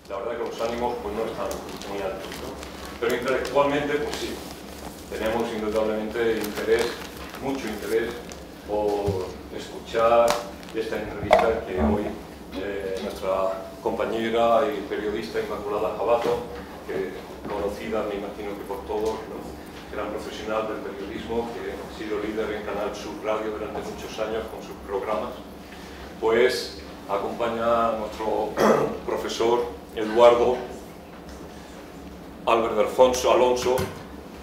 la verdad que los ánimos pues, no están muy altos, ¿no? Pero intelectualmente, pues sí, tenemos indudablemente interés, mucho interés por escuchar esta entrevista que hoy nuestra compañera y periodista Inmaculada Jabato, que conocida, me imagino que por todos, ¿no? Gran profesional del periodismo, que ha sido líder en Canal Sur Radio durante muchos años con sus programas, pues acompaña a nuestro profesor Eduardo Álvarez Alonso,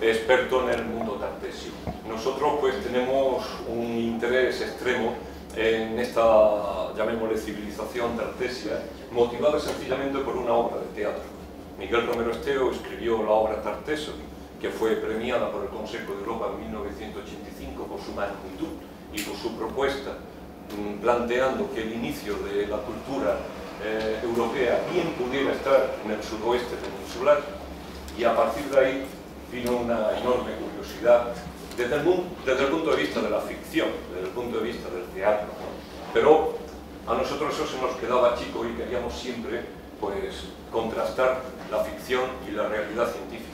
experto en el mundo tartesio. Nosotros pues tenemos un interés extremo en esta, llamémosle, civilización tartesia, motivada sencillamente por una obra de teatro. Miguel Romero Esteo escribió la obra Tarteso, que fue premiada por el Consejo de Europa en 1985 por su magnitud y por su propuesta, planteando que el inicio de la cultura europea bien pudiera estar en el sudoeste peninsular, y a partir de ahí vino una enorme curiosidad desde el punto de vista de la ficción, desde el punto de vista del teatro, ¿no? Pero a nosotros eso se nos quedaba chico y queríamos siempre pues, contrastar la ficción y la realidad científica.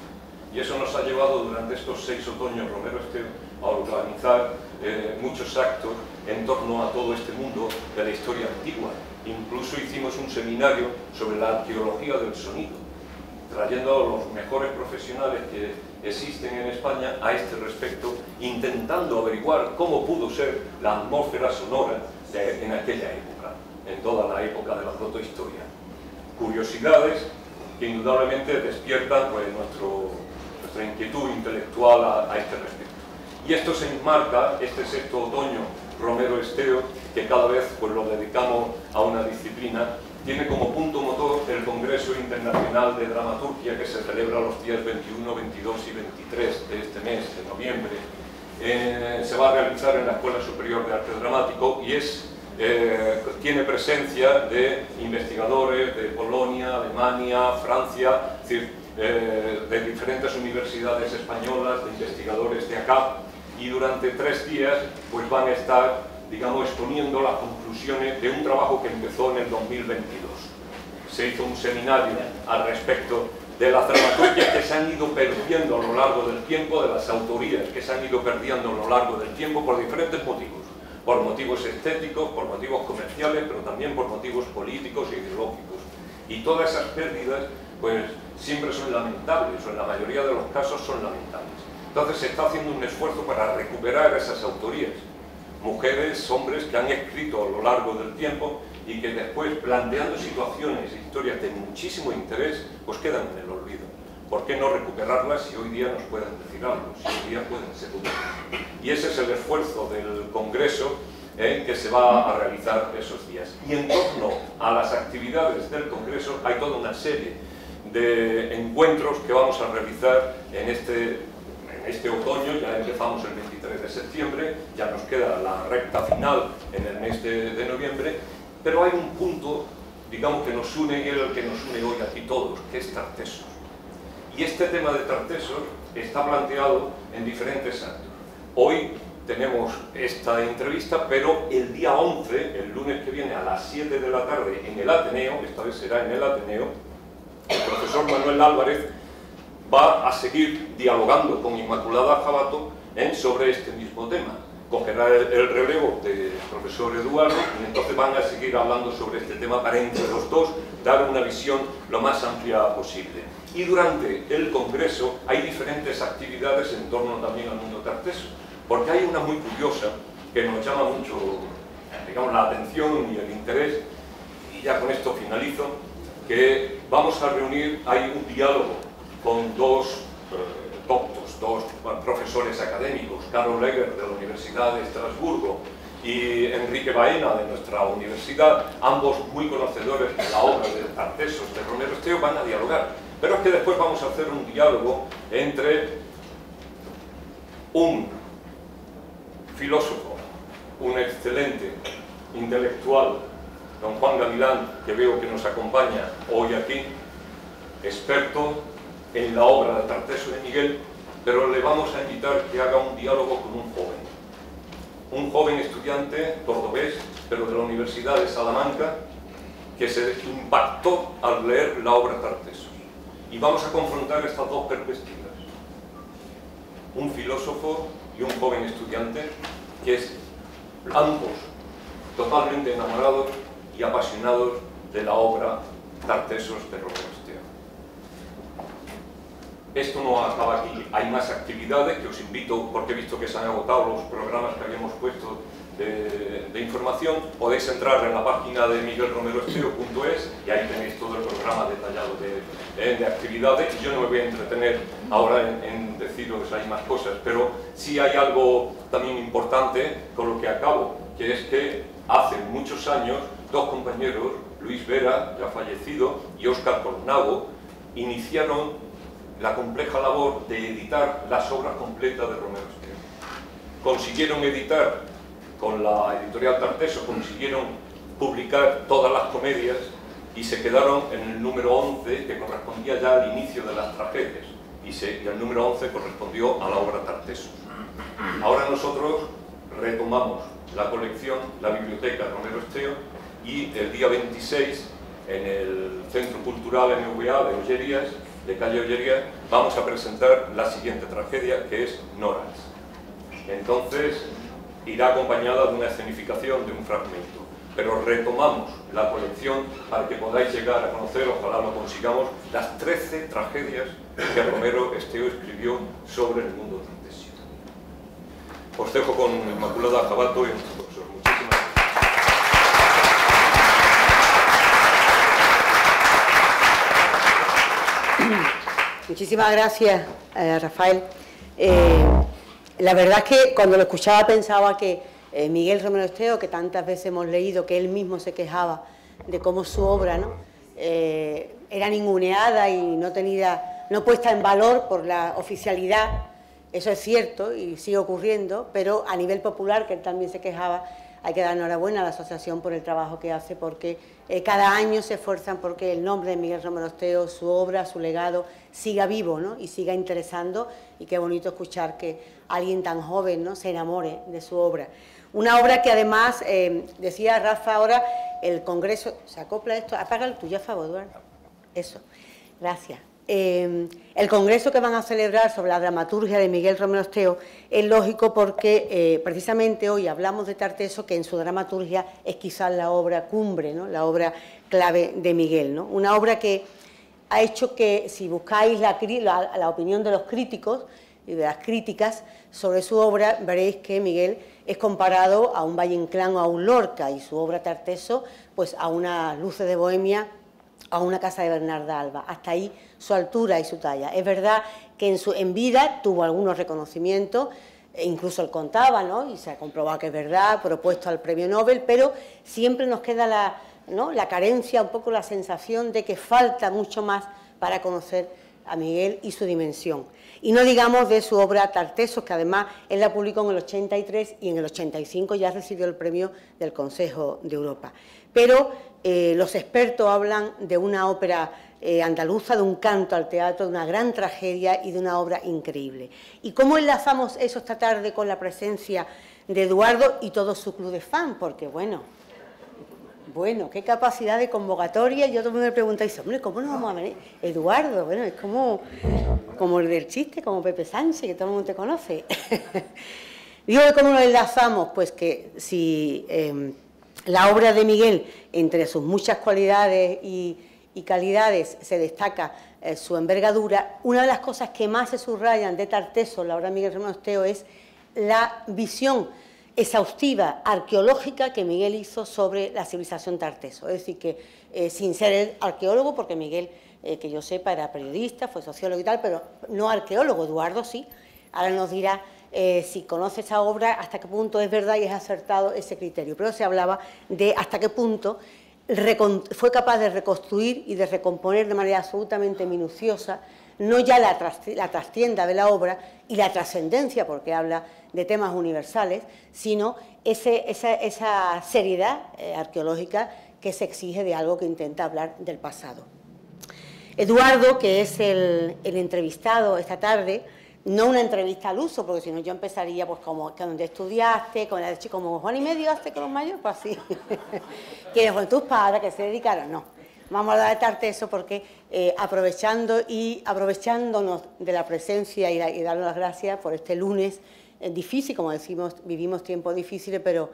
Y eso nos ha llevado durante estos 6 otoños Romero Esteo a organizar muchos actos en torno a todo este mundo de la historia antigua. Incluso hicimos un seminario sobre la arqueología del sonido, trayendo a los mejores profesionales que existen en España a este respecto, intentando averiguar cómo pudo ser la atmósfera sonora en aquella época, en toda la época de la protohistoria. Curiosidades que indudablemente despiertan pues, nuestra inquietud intelectual a este respecto. Y esto se enmarca, este 6º otoño Romero Esteo, que cada vez pues, lo dedicamos a una disciplina, tiene como punto motor el Congreso Internacional de Dramaturgia que se celebra los días 21, 22 y 23 de este mes de noviembre. Se va a realizar en la Escuela Superior de Arte Dramático y tiene presencia de investigadores de Polonia, Alemania, Francia, es decir, de diferentes universidades españolas, de investigadores de acá, y durante 3 días pues, van a estar, digamos, exponiendo las conclusiones de un trabajo que empezó en el 2022. Se hizo un seminario al respecto de las dramaturgias que se han ido perdiendo a lo largo del tiempo, de las autorías que se han ido perdiendo a lo largo del tiempo por diferentes motivos. Por motivos estéticos, por motivos comerciales, pero también por motivos políticos e ideológicos. Y todas esas pérdidas, pues, siempre son lamentables, o en la mayoría de los casos son lamentables. Entonces se está haciendo un esfuerzo para recuperar esas autorías. Mujeres, hombres que han escrito a lo largo del tiempo y que después, planteando situaciones e historias de muchísimo interés, pues quedan en el olvido. ¿Por qué no recuperarlas si hoy día nos pueden decir algo, si hoy día pueden ser útiles? Y ese es el esfuerzo del Congreso que se va a realizar esos días. Y en torno a las actividades del Congreso hay toda una serie de encuentros que vamos a realizar en este otoño. Ya empezamos el 23 de septiembre, ya nos queda la recta final en el mes de noviembre, pero hay un punto, digamos, que nos une, y es el que nos une hoy aquí todos, que es Tartesos. Y este tema de Tartesos está planteado en diferentes actos. Hoy tenemos esta entrevista, pero el día 11, el lunes que viene a las 7 de la tarde en el Ateneo, esta vez será en el Ateneo, el profesor Manuel Álvarez va a seguir dialogando con Inmaculada Jabato sobre este mismo tema. Cogerá el relevo del profesor Eduardo y entonces van a seguir hablando sobre este tema para entre los dos dar una visión lo más amplia posible. Y durante el Congreso hay diferentes actividades en torno también al mundo tarteso, porque hay una muy curiosa que nos llama mucho, digamos, la atención y el interés, y ya con esto finalizo, que vamos a reunir, hay un diálogo con dos profesores académicos, Carol Leger de la Universidad de Estrasburgo y Enrique Baena de nuestra universidad, ambos muy conocedores de la obra de Tartesos de Romero Esteo, van a dialogar. Pero es que después vamos a hacer un diálogo entre un filósofo, un excelente intelectual, don Juan Gavilán, que veo que nos acompaña hoy aquí, experto en la obra de Tarteso de Miguel, pero le vamos a invitar que haga un diálogo con un joven estudiante cordobés, pero de la Universidad de Salamanca, que se impactó al leer la obra Tartessos. Y vamos a confrontar estas dos perspectivas. Un filósofo y un joven estudiante que es ambos totalmente enamorados y apasionados de la obra Tartessos de Romero Esteo. Esto no acaba aquí, hay más actividades que os invito, porque he visto que se han agotado los programas que habíamos puesto de información. Podéis entrar en la página de miguelromeroesteo.es y ahí tenéis todo el programa detallado de actividades. Y yo no me voy a entretener ahora en deciros hay más cosas, pero sí hay algo también importante con lo que acabo, que es que hace muchos años dos compañeros, Luis Vera, ya fallecido, y Óscar Cornago, iniciaron la compleja labor de editar las obras completas de Romero Esteo. Consiguieron editar, con la editorial Tartessos, consiguieron publicar todas las comedias y se quedaron en el número 11, que correspondía ya al inicio de las tragedias, y el número 11 correspondió a la obra Tartessos. Ahora nosotros retomamos la colección, la biblioteca Romero Esteo, y el día 26, en el Centro Cultural MVA de Ollerías, de calle Ollerías, vamos a presentar la siguiente tragedia, que es Noras. Entonces, irá acompañada de una escenificación, de un fragmento. Pero retomamos la colección para que podáis llegar a conocer, ojalá lo consigamos, las 13 tragedias que Romero Esteo escribió sobre el mundo tartesio. Os dejo con Inmaculada Jabato y nuestro profesor. Muchísimas gracias. Muchísimas gracias, Rafael. La verdad es que cuando lo escuchaba pensaba que Miguel Romero Esteo, que tantas veces hemos leído que él mismo se quejaba de cómo su obra, ¿no?, era ninguneada y no puesta en valor por la oficialidad. Eso es cierto y sigue ocurriendo, pero a nivel popular, que él también se quejaba, hay que dar enhorabuena a la asociación por el trabajo que hace, porque cada año se esfuerzan porque el nombre de Miguel Romero Esteo, su obra, su legado, siga vivo, ¿no?, y siga interesando, y qué bonito escuchar que alguien tan joven, ¿no?, se enamore de su obra. Una obra que además, decía Rafa ahora, el Congreso, ¿se acopla esto? Apaga el tuyo, a favor, Eduardo. Eso, gracias. El congreso que van a celebrar sobre la dramaturgia de Miguel Romero Esteo es lógico porque precisamente hoy hablamos de Tartessos, que en su dramaturgia es quizás la obra cumbre, ¿no?, la obra clave de Miguel, ¿no? Una obra que ha hecho que, si buscáis la opinión de los críticos y de las críticas sobre su obra, veréis que Miguel es comparado a un Valle Inclán o a un Lorca, y su obra Tartessos pues a una Luces de Bohemia, a una Casa de Bernarda Alba. Hasta ahí su altura y su talla. Es verdad que en vida tuvo algunos reconocimientos, incluso él contaba, ¿no?, y se ha comprobado que es verdad, propuesto al Premio Nobel, pero siempre nos queda la carencia, un poco la sensación de que falta mucho más para conocer a Miguel y su dimensión. Y no digamos de su obra Tartessos, que además él la publicó en el 83 y en el 85 ya recibió el premio del Consejo de Europa. Pero los expertos hablan de una ópera andaluza, de un canto al teatro, de una gran tragedia y de una obra increíble. ¿Y cómo enlazamos eso esta tarde con la presencia de Eduardo y todo su club de fans? Porque, bueno, qué capacidad de convocatoria. Yo todo el mundo me pregunta, y dice, hombre, ¿cómo no vamos a venir? Eduardo, bueno, es como el del chiste, como Pepe Sánchez, que todo el mundo te conoce. Digo, ¿cómo lo enlazamos? Pues que si la obra de Miguel, entre sus muchas cualidades y calidades, se destaca su envergadura, una de las cosas que más se subrayan de Tartessos, la obra de Miguel Romero Esteo, es la visión exhaustiva, arqueológica, que Miguel hizo sobre la civilización Tartessos. Es decir, que sin ser el arqueólogo, porque Miguel, que yo sepa, era periodista, fue sociólogo y tal, pero no arqueólogo. Eduardo sí. Ahora nos dirá si conoce esa obra, hasta qué punto es verdad y es acertado ese criterio. Pero se hablaba de hasta qué punto fue capaz de reconstruir y de recomponer de manera absolutamente minuciosa, no ya la trastienda de la obra y la trascendencia, porque habla de temas universales, sino esa seriedad arqueológica que se exige de algo que intenta hablar del pasado. Eduardo, que es el entrevistado esta tarde, no una entrevista al uso, porque si no yo empezaría pues como donde estudiaste, como Juan y medio hace con los mayores, pues así. ¿Quiénes fueron tus padres que se dedicaron? No. Vamos a hablar de Tartesos porque aprovechándonos de la presencia y darnos las gracias por este lunes difícil, como decimos, vivimos tiempos difíciles, pero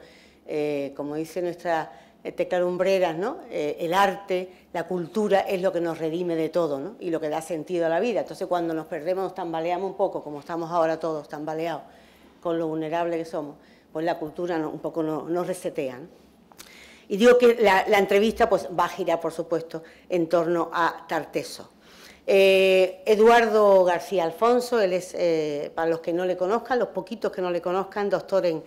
como dice nuestra Tecla Lumbreras, ¿no? El arte, la cultura es lo que nos redime de todo, ¿no? Y lo que da sentido a la vida. Entonces cuando nos perdemos, nos tambaleamos un poco, como estamos ahora todos tambaleados, con lo vulnerables que somos, pues la cultura un poco nos resetea, ¿no? Y digo que la entrevista pues va a girar, por supuesto, en torno a Tartesos. Eduardo García Alfonso, él es, para los que no le conozcan, los poquitos que no le conozcan, doctor en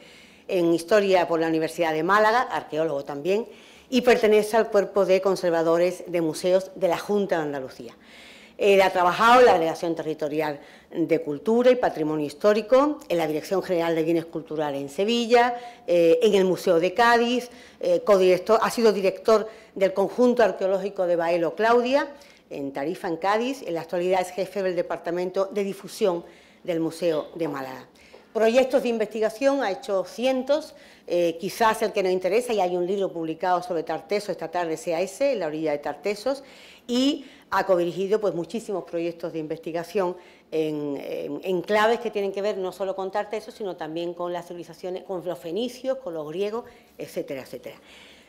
Historia por la Universidad de Málaga, arqueólogo también, y pertenece al cuerpo de conservadores de museos de la Junta de Andalucía. Él ha trabajado en la Delegación Territorial de Cultura y Patrimonio Histórico, en la Dirección General de Bienes Culturales en Sevilla, en el Museo de Cádiz, ha sido director del Conjunto Arqueológico de Baelo Claudia, en Tarifa, en Cádiz. En la actualidad es jefe del Departamento de Difusión del Museo de Málaga. Proyectos de investigación ha hecho cientos, quizás el que nos interesa, y hay un libro publicado sobre Tartesos, esta tarde sea ese, en la orilla de Tartesos, y ha codirigido pues, muchísimos proyectos de investigación en claves que tienen que ver no solo con Tartesos, sino también con las civilizaciones, con los fenicios, con los griegos, etcétera, etcétera.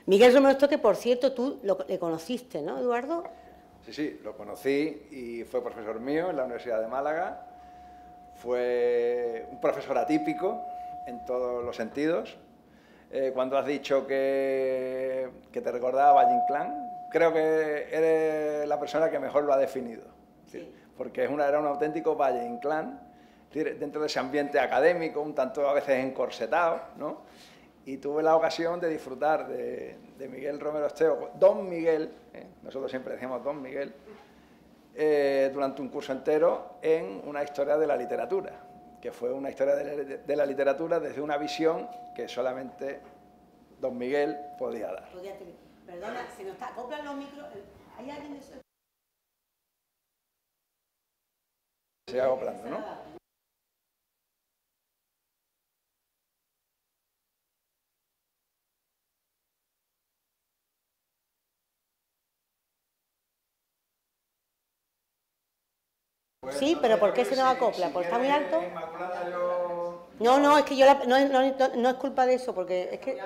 Miguel Romero Esteo, que por cierto tú le conociste, ¿no, Eduardo? Sí, lo conocí y fue profesor mío en la Universidad de Málaga. Fue un profesor atípico en todos los sentidos. Cuando has dicho que te recordaba Valle Inclán, creo que eres la persona que mejor lo ha definido. Sí. Porque era un auténtico Valle Inclán, dentro de ese ambiente académico, un tanto a veces encorsetado, ¿no? Y tuve la ocasión de disfrutar de Miguel Romero Esteo, Don Miguel, nosotros siempre decíamos Don Miguel, durante un curso entero en una historia de la literatura, que fue una historia de la literatura desde una visión que solamente Don Miguel podía dar. Perdona, se nos acoplan los micros. ¿Hay alguien de eso? Se va acoplando, ¿no? Sí, pero ¿por qué se nos acopla? ¿Porque está muy alto? No, es que no es culpa de eso, porque es que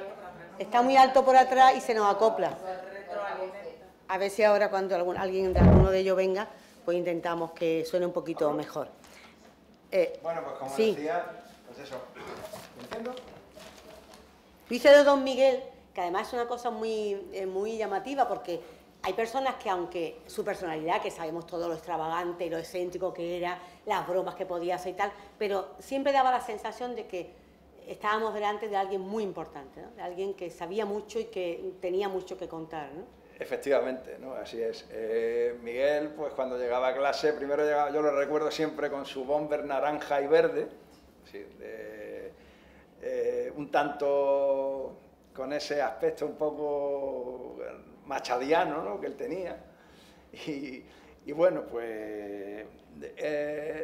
está muy alto por atrás y se nos acopla. A ver si ahora cuando alguno de ellos venga, pues intentamos que suene un poquito mejor. Bueno, pues como decía, pues eso, ¿entiendo? Dice de Don Miguel, que además es una cosa muy llamativa, porque hay personas que, aunque su personalidad, que sabemos todo lo extravagante y lo excéntrico que era, las bromas que podía hacer y tal, pero siempre daba la sensación de que estábamos delante de alguien muy importante, ¿no? De alguien que sabía mucho y que tenía mucho que contar, ¿no? Efectivamente, ¿no? Así es. Miguel, pues cuando llegaba a clase, primero llegaba, yo lo recuerdo siempre con su bomber naranja y verde, ¿sí? Un tanto con ese aspecto un poco machadiano, ¿no? Que él tenía. Y bueno, pues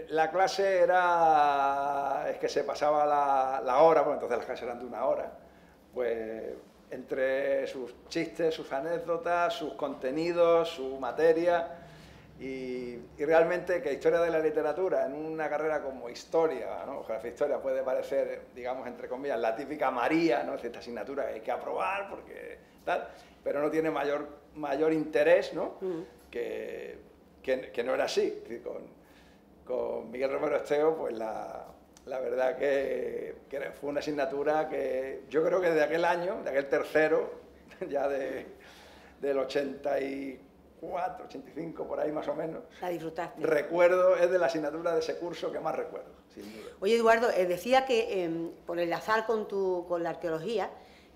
la clase es que se pasaba la hora, bueno, entonces las clases eran de una hora, pues entre sus chistes, sus anécdotas, sus contenidos, su materia, y realmente que historia de la literatura en una carrera como historia, ¿no? Geografía Historia puede parecer, digamos, entre comillas, la típica María, ¿no? Esta asignatura que hay que aprobar porque tal, pero no tiene mayor interés, ¿no? Que no era así. Es decir, con Miguel Romero Esteo, pues la verdad que fue una asignatura que yo creo que de aquel año, de aquel tercero, ya del 84, 85, por ahí más o menos. La disfrutaste. Recuerdo, es de la asignatura de ese curso que más recuerdo, sin duda. Oye, Eduardo, decía que por enlazar con la arqueología,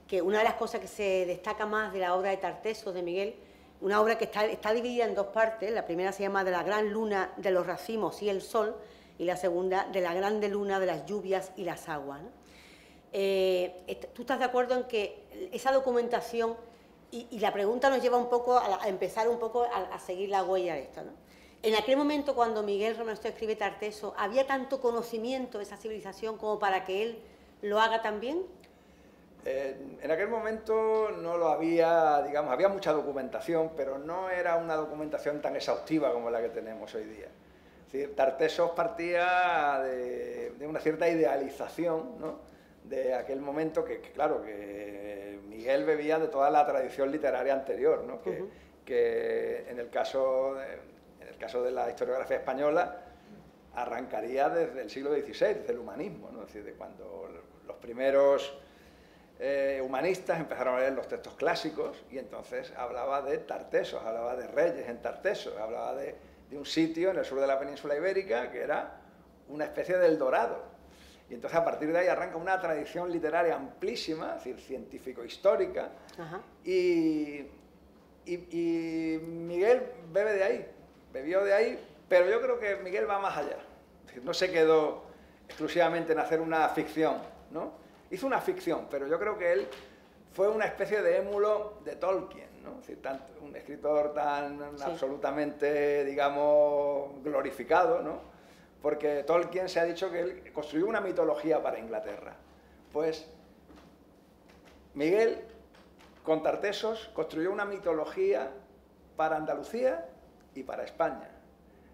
que una de las cosas que se destaca más de la obra de Tartesos, de Miguel, una obra que está dividida en dos partes. La primera se llama De la gran luna de los racimos y el sol, y la segunda, De la grande luna de las lluvias y las aguas, ¿no? ¿Tú estás de acuerdo en que esa documentación, y la pregunta nos lleva un poco a empezar un poco a seguir la huella de esto, ¿no? En aquel momento, cuando Miguel Romero Esteo escribe Tarteso, ¿había tanto conocimiento de esa civilización como para que él lo haga también? En aquel momento no lo había, digamos, había mucha documentación, pero no era una documentación tan exhaustiva como la que tenemos hoy día. Es decir, Tartesos partía de una cierta idealización, ¿no?, de aquel momento claro, que Miguel bebía de toda la tradición literaria anterior, ¿no?, que en el caso de la historiografía española arrancaría desde el siglo XVI, desde el humanismo, ¿no?, es decir, de cuando los primeros humanistas empezaron a leer los textos clásicos y entonces hablaba de Tartesos, hablaba de reyes en Tartesos, hablaba de un sitio en el sur de la península ibérica que era una especie de Eldorado. Y entonces a partir de ahí arranca una tradición literaria amplísima, es decir, científico-histórica, y Miguel bebe de ahí, bebió de ahí, pero yo creo que Miguel va más allá. Es decir, no se quedó exclusivamente en hacer una ficción, ¿no? Hizo una ficción, pero yo creo que él fue una especie de émulo de Tolkien, ¿no? Es decir, un escritor tan absolutamente, digamos, glorificado, ¿no? Porque Tolkien se ha dicho que él construyó una mitología para Inglaterra. Pues Miguel, con Tartesos, construyó una mitología para Andalucía y para España.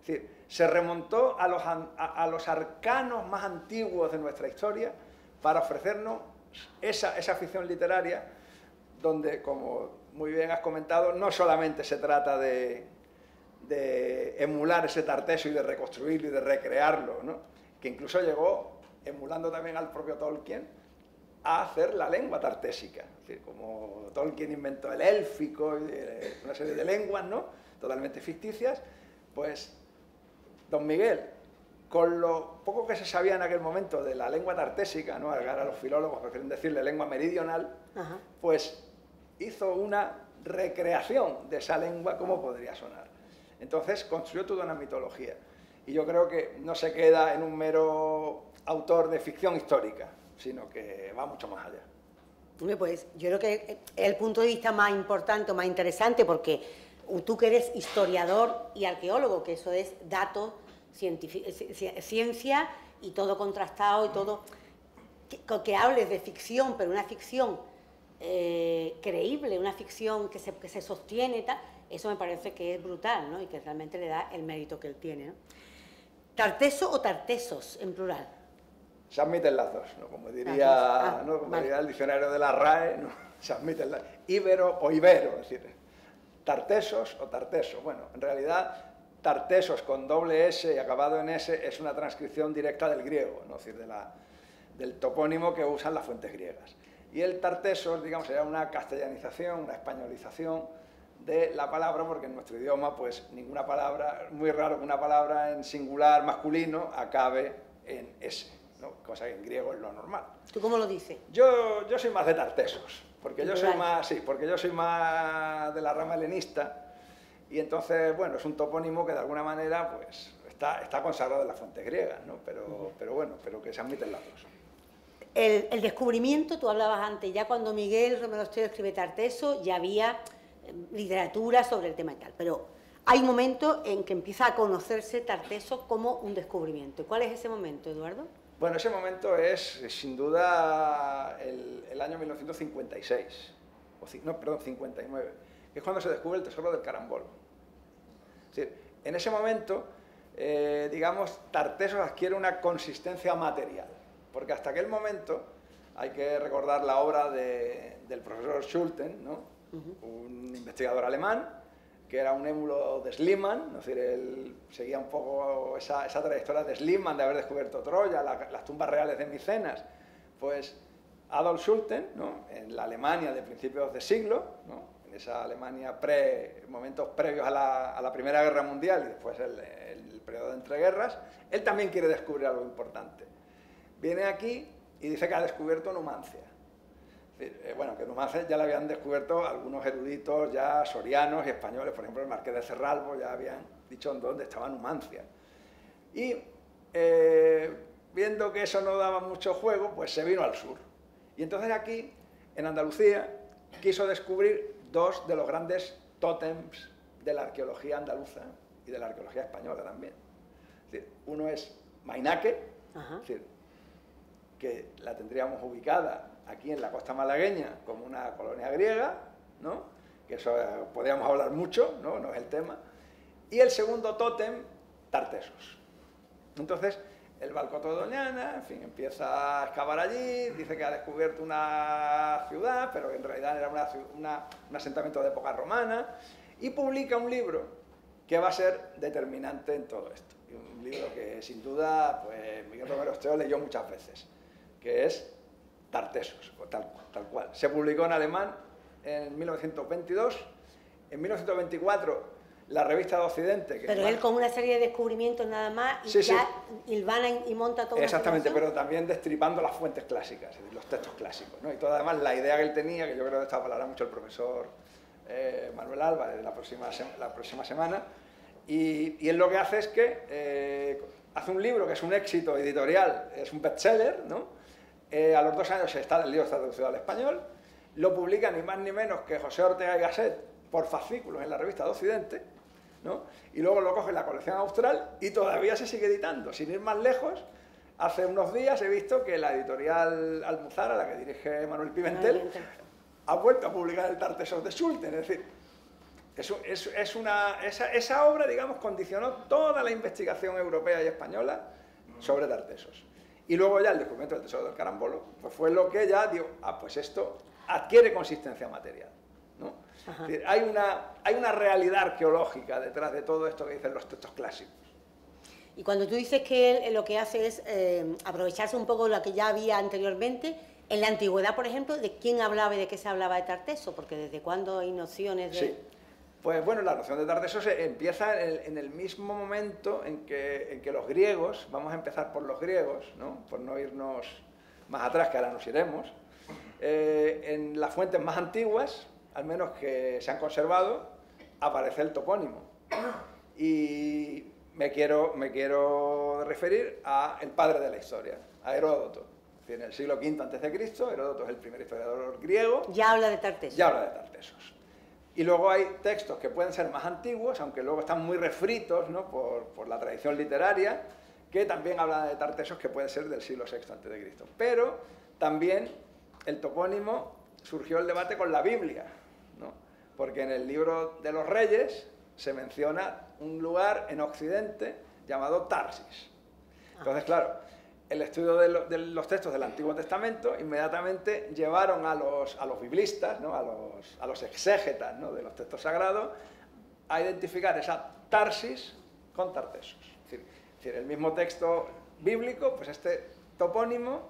Es decir, se remontó a los arcanos más antiguos de nuestra historia para ofrecernos esa ficción literaria donde, como muy bien has comentado, no solamente se trata de emular ese Tarteso y de reconstruirlo y de recrearlo, ¿no?, que incluso llegó, emulando también al propio Tolkien, a hacer la lengua tartésica. Es decir, como Tolkien inventó el élfico y una serie de lenguas, ¿no?, totalmente ficticias, pues don Miguel, con lo poco que se sabía en aquel momento de la lengua tartésica, ¿no?, ahora los filólogos prefieren decirle lengua meridional, pues hizo una recreación de esa lengua, cómo podría sonar. Entonces construyó toda una mitología. Y yo creo que no se queda en un mero autor de ficción histórica, sino que va mucho más allá. Pues yo creo que es el punto de vista más importante, más interesante, porque tú que eres historiador y arqueólogo, que eso es datos, ciencia y todo contrastado y todo, que hables de ficción, pero una ficción creíble, una ficción que se sostiene, tal, eso me parece que es brutal, ¿no?, y que realmente le da el mérito que él tiene, ¿no? ¿Tarteso o Tartesos en plural? Se admiten las dos, ¿no?, como diría, ¿no?, como diría el diccionario de la RAE, ¿no?, se admiten las íbero o ibero, es decir, Tartesos o Tarteso. Bueno, en realidad Tartesos con doble S y acabado en S es una transcripción directa del griego, ¿no?, es decir, del topónimo que usan las fuentes griegas. Y el Tartesos, digamos, era una castellanización, una españolización de la palabra, porque en nuestro idioma, pues ninguna palabra, muy raro que una palabra en singular masculino acabe en S, ¿no?, cosa que en griego es lo normal. ¿Tú cómo lo dices? Yo soy más de Tartesos, porque yo soy más de la rama helenista, y entonces, bueno, es un topónimo que de alguna manera, pues, está consagrado en las fuentes griegas, ¿no?, pero bueno, pero que se admiten las dos. El descubrimiento, tú hablabas antes, ya cuando Miguel Romero Esteo escribe Tarteso, ya había literatura sobre el tema y tal, pero hay un momento en que empieza a conocerse Tarteso como un descubrimiento. ¿Cuál es ese momento, Eduardo? Bueno, ese momento es, sin duda, el año 1956, perdón, 59, que es cuando se descubre el tesoro del Carambol. Es decir, en ese momento, digamos, Tartesos adquiere una consistencia material, porque hasta aquel momento hay que recordar la obra del profesor Schulten, ¿no?, un investigador alemán, que era un émulo de Schliemann, es decir, él seguía un poco esa trayectoria de Schliemann, de haber descubierto Troya, las tumbas reales de Micenas. Pues Adolf Schulten, ¿no?, en la Alemania de principios de siglo, ¿no?, en esa Alemania momentos previos a la Primera Guerra Mundial y después el periodo de entreguerras, él también quiere descubrir algo importante. Viene aquí y dice que ha descubierto Numancia. Bueno, que Numancia ya la habían descubierto algunos eruditos ya sorianos y españoles, por ejemplo el Marqués de Cerralbo ya habían dicho en dónde estaba Numancia. Y viendo que eso no daba mucho juego, pues se vino al sur. Y entonces aquí, en Andalucía, quiso descubrir dos de los grandes tótems de la arqueología andaluza y de la arqueología española también. Es decir, uno es Mainaque, es decir, que la tendríamos ubicada aquí en la costa malagueña como una colonia griega, ¿no? Que eso podríamos hablar mucho, ¿no? No es el tema. Y el segundo tótem, Tartesos. Entonces, el Balcoto de Doñana, en fin, empieza a excavar allí, dice que ha descubierto una ciudad, pero en realidad era un asentamiento de época romana, y publica un libro que va a ser determinante en todo esto. Y un libro que sin duda pues, Miguel Romero Osteo leyó muchas veces, que es Tartesos, tal cual. Se publicó en alemán en 1922, en 1924 la revista de Occidente... Pero él con una serie de descubrimientos nada más y sí, ya hilvana y monta todo. Exactamente, pero también destripando las fuentes clásicas, es decir, los textos clásicos, ¿no? Y todo además la idea que él tenía, que yo creo que esta hablará mucho el profesor Manuel Álvarez la próxima semana, y él lo que hace es que hace un libro que es un éxito editorial, es un bestseller, ¿no? A los 2 años el libro está traducido al español, lo publica ni más ni menos que José Ortega y Gasset por fascículos en la revista de Occidente, ¿no? Y luego lo coge en la colección austral y todavía se sigue editando. Sin ir más lejos, hace unos días he visto que la editorial Almuzara, la que dirige Manuel Pimentel, ha vuelto a publicar el Tartesos de Schulten. Es decir, esa obra, digamos, condicionó toda la investigación europea y española sobre Tartesos. Y luego ya el descubrimiento del tesoro del Carambolo, pues fue lo que ya digo, pues esto adquiere consistencia material, ¿no? Es decir, hay una realidad arqueológica detrás de todo esto que dicen los textos clásicos. Y cuando tú dices que él lo que hace es aprovecharse un poco de lo que ya había anteriormente, en la antigüedad, por ejemplo, ¿de quién hablaba y de qué se hablaba de Tarteso? Porque ¿desde cuándo hay nociones de...? Sí, pues bueno, la noción de Tarteso empieza en el mismo momento en que los griegos, vamos a empezar por los griegos, ¿no? Por no irnos más atrás, que ahora nos iremos, en las fuentes más antiguas, al menos que se han conservado, aparece el topónimo. Y me quiero referir al padre de la historia, a Heródoto. En el siglo V a.C., Heródoto es el primer historiador griego. Ya habla de Tartesos. Ya habla de Tartesos. Y luego hay textos que pueden ser más antiguos, aunque luego están muy refritos, ¿no? por la tradición literaria, que también hablan de Tartesos, que puede ser del siglo VI a.C. Pero también el topónimo surgió el debate con la Biblia, ¿no? Porque en el libro de los Reyes se menciona un lugar en Occidente llamado Tarsis. Entonces, claro, el estudio de los textos del Antiguo Testamento inmediatamente llevaron a los biblistas, ¿no? a los exégetas, ¿no? de los textos sagrados, a identificar esa Tarsis con Tartesos. Es decir, el mismo texto bíblico, pues este topónimo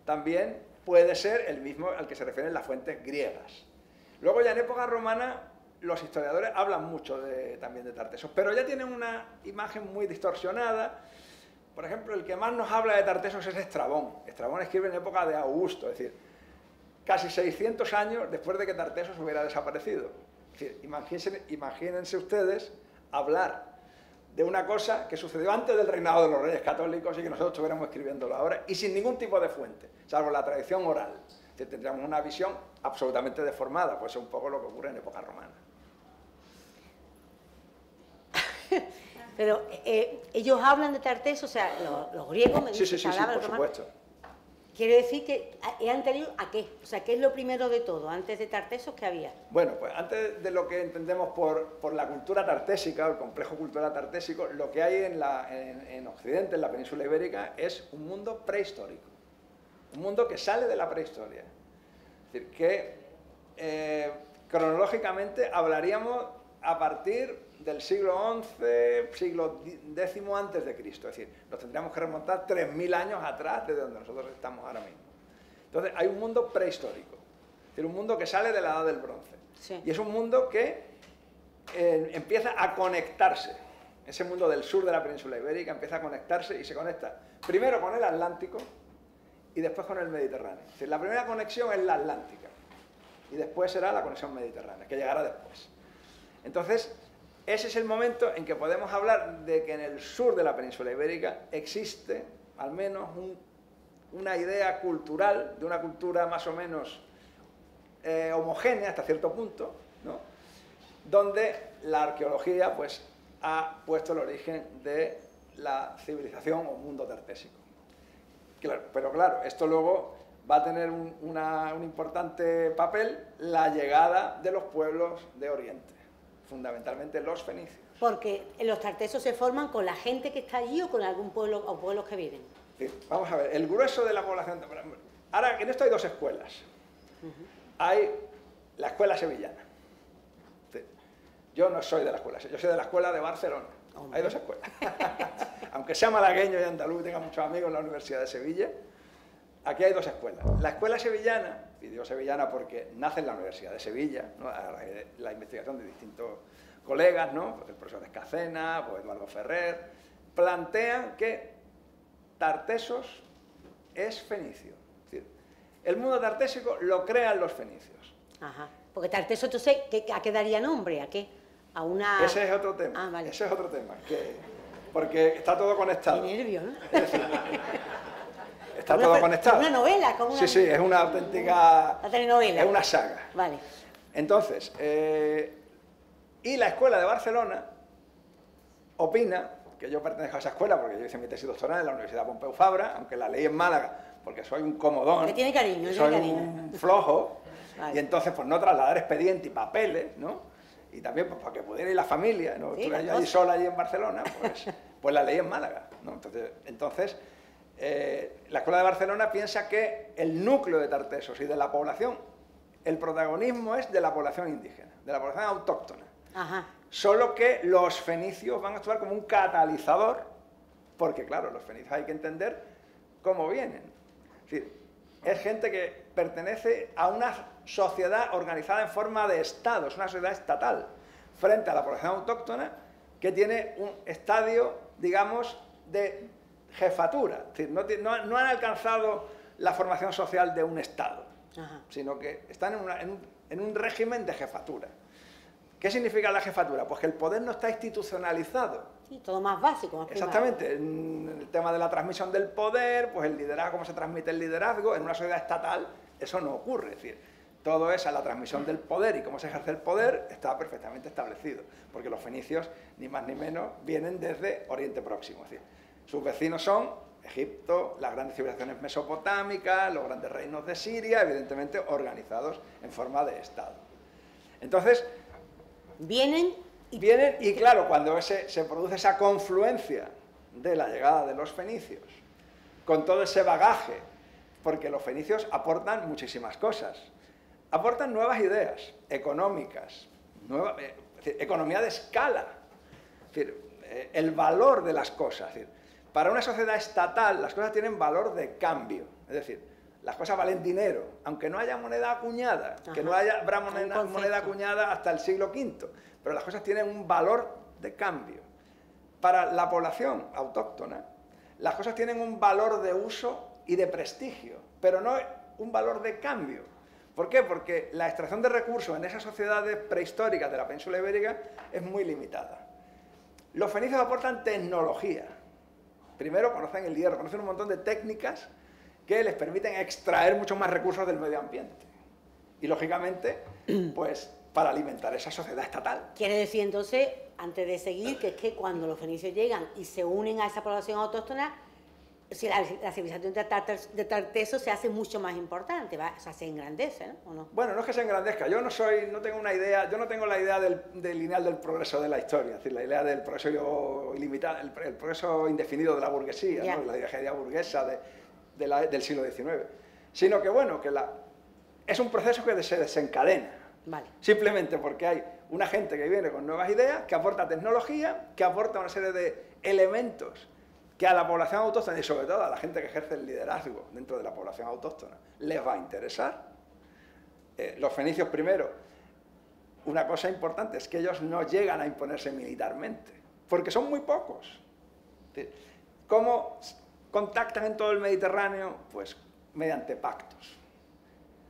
también puede ser el mismo al que se refieren las fuentes griegas. Luego ya en época romana los historiadores hablan mucho también de Tartesos, pero ya tienen una imagen muy distorsionada. Por ejemplo, el que más nos habla de Tartesos es Estrabón. Estrabón escribe en época de Augusto, es decir, casi 600 años después de que Tartesos hubiera desaparecido. Es decir, imagínense ustedes hablar de una cosa que sucedió antes del reinado de los reyes católicos y que nosotros estuviéramos escribiéndolo ahora y sin ningún tipo de fuente, salvo la tradición oral. Es decir, tendríamos una visión absolutamente deformada, pues es un poco lo que ocurre en época romana. Pero ellos hablan de Tartesos, o sea, los griegos me dicen sí, por supuesto. Quiere decir que es anterior a qué, o sea, ¿qué es lo primero de todo? Antes de Tartesos, ¿qué había? Bueno, pues antes de lo que entendemos por la cultura tartésica, el complejo cultural tartésico, lo que hay en Occidente, en la península ibérica, es un mundo prehistórico. Un mundo que sale de la prehistoria. Es decir, que cronológicamente hablaríamos a partir del siglo XI, siglo X antes de Cristo. Es decir, nos tendríamos que remontar 3000 años atrás de donde nosotros estamos ahora mismo. Entonces, hay un mundo prehistórico. Es decir, un mundo que sale de la Edad del Bronce. Sí. Y es un mundo que empieza a conectarse. Ese mundo del sur de la península ibérica empieza a conectarse y se conecta primero con el Atlántico y después con el Mediterráneo. Es decir, la primera conexión es la Atlántica y después será la conexión mediterránea, que llegará después. Entonces, ese es el momento en que podemos hablar de que en el sur de la península ibérica existe al menos una idea cultural, de una cultura más o menos homogénea hasta cierto punto, ¿no? Donde la arqueología pues, ha puesto el origen de la civilización o mundo tartésico. Claro, pero claro, esto luego va a tener un importante papel la llegada de los pueblos de Oriente, fundamentalmente los fenicios. Porque los tartesos se forman con la gente que está allí o con algún pueblo o pueblos que vienen. Sí, vamos a ver, el grueso de la población... Ahora, en esto hay dos escuelas. Hay la escuela sevillana. Sí. Yo no soy de la escuela, yo soy de la escuela de Barcelona. Hay dos escuelas. Aunque sea malagueño y andaluz, tenga muchos amigos en la Universidad de Sevilla, aquí hay dos escuelas. La escuela sevillana, y digo sevillana porque nace en la Universidad de Sevilla, ¿no? La investigación de distintos colegas, ¿no? El profesor Escacena, pues Eduardo Ferrer, plantean que Tartesos es fenicio. Es decir, el mundo tartésico lo crean los fenicios. Ajá. Porque Tarteso, entonces, ¿a qué daría nombre? ¿A qué? A una... Ese es otro tema. Ah, vale. Ese es otro tema. Porque está todo conectado. Qué nervio, ¿no? Es decir, está todo conectado. Una novela, como una... Sí, sí, es una auténtica... Una telenovela. Es una saga. Vale. Entonces, y la escuela de Barcelona opina, que yo pertenezco a esa escuela porque yo hice mi tesis doctoral en la Universidad Pompeu Fabra, aunque la leí en Málaga, porque soy un comodón. Que tiene cariño, soy tiene cariño. un flojo, Vale. y entonces pues no trasladar expediente y papeles, ¿no? Y también pues, para que pudiera ir la familia, ¿no? Sí, Estuve yo allí sola allí en Barcelona, pues la leí en Málaga, ¿no? Entonces la escuela de Barcelona piensa que el núcleo de Tartesos y de la población, el protagonismo es de la población indígena, de la población autóctona. Ajá. Solo que los fenicios van a actuar como un catalizador, porque claro, los fenicios hay que entender cómo vienen. Es decir, es gente que pertenece a una sociedad organizada en forma de Estado, es una sociedad estatal, frente a la población autóctona que tiene un estadio, digamos, de jefatura. Es decir, no han alcanzado la formación social de un Estado, Ajá. sino que están en un régimen de jefatura. ¿Qué significa la jefatura? Pues que el poder no está institucionalizado. Sí, todo más básico, más primario. Exactamente, en el tema de la transmisión del poder, pues el liderazgo, cómo se transmite el liderazgo, en una sociedad estatal eso no ocurre, es decir, todo es a la transmisión del poder y cómo se ejerce el poder está perfectamente establecido, porque los fenicios, ni más ni menos, vienen desde Oriente Próximo, es decir, sus vecinos son Egipto, las grandes civilizaciones mesopotámicas, los grandes reinos de Siria, evidentemente organizados en forma de Estado. Entonces, vienen y claro, cuando se produce esa confluencia de la llegada de los fenicios, con todo ese bagaje, porque los fenicios aportan muchísimas cosas, aportan nuevas ideas económicas, economía de escala, es decir, el valor de las cosas. Es decir, para una sociedad estatal las cosas tienen valor de cambio, es decir, las cosas valen dinero, aunque no haya moneda acuñada, que no habrá moneda acuñada hasta el siglo V, pero las cosas tienen un valor de cambio. Para la población autóctona, las cosas tienen un valor de uso y de prestigio, pero no un valor de cambio. ¿Por qué? Porque la extracción de recursos en esas sociedades prehistóricas de la península ibérica es muy limitada. Los fenicios aportan tecnología. Primero conocen el hierro, conocen un montón de técnicas que les permiten extraer muchos más recursos del medio ambiente. Y lógicamente, pues para alimentar esa sociedad estatal. Quiere decir entonces, antes de seguir, que es que cuando los fenicios llegan y se unen a esa población autóctona, si la civilización de Tartesos se hace mucho más importante, o sea, se engrandece, ¿no? ¿O no? Bueno, no es que se engrandezca, yo no tengo la idea del lineal del progreso de la historia, es decir, la idea del progreso ilimitado, el progreso indefinido de la burguesía, ¿no? La tragedia burguesa del siglo XIX, sino que bueno, es un proceso que se desencadena, vale, simplemente porque hay una gente que viene con nuevas ideas, que aporta tecnología, que aporta una serie de elementos que a la población autóctona y sobre todo a la gente que ejerce el liderazgo dentro de la población autóctona les va a interesar. Los fenicios primero, una cosa importante es que ellos no llegan a imponerse militarmente, porque son muy pocos. ¿Cómo contactan en todo el Mediterráneo? Pues mediante pactos.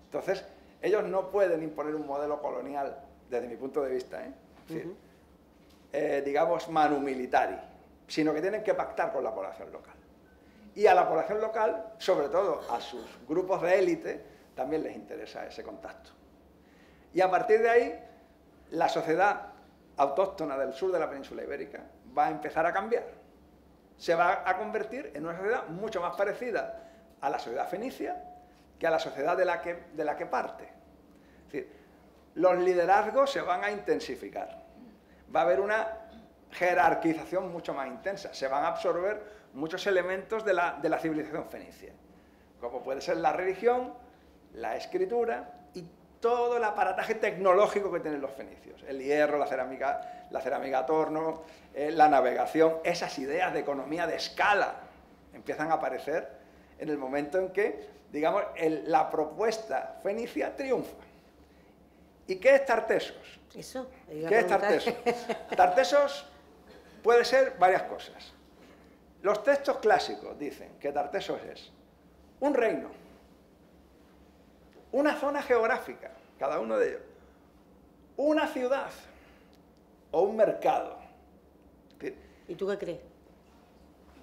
Entonces, ellos no pueden imponer un modelo colonial, desde mi punto de vista, digamos, manu militari, sino que tienen que pactar con la población local. Y a la población local, sobre todo a sus grupos de élite, también les interesa ese contacto. Y a partir de ahí, la sociedad autóctona del sur de la península ibérica va a empezar a cambiar. Se va a convertir en una sociedad mucho más parecida a la sociedad fenicia que a la sociedad de la que parte. Es decir, los liderazgos se van a intensificar. Va a haber una jerarquización mucho más intensa. Se van a absorber muchos elementos de la civilización fenicia, como puede ser la religión, la escritura y todo el aparataje tecnológico que tienen los fenicios. El hierro, la cerámica a torno, la navegación, esas ideas de economía de escala empiezan a aparecer en el momento en que, digamos, la propuesta fenicia triunfa. ¿Y qué es Tartesos? Eso. ¿Qué es Tartesos? Tartesos puede ser varias cosas. Los textos clásicos dicen que Tartesos es un reino, una zona geográfica, cada uno de ellos, una ciudad o un mercado. ¿Y tú qué crees?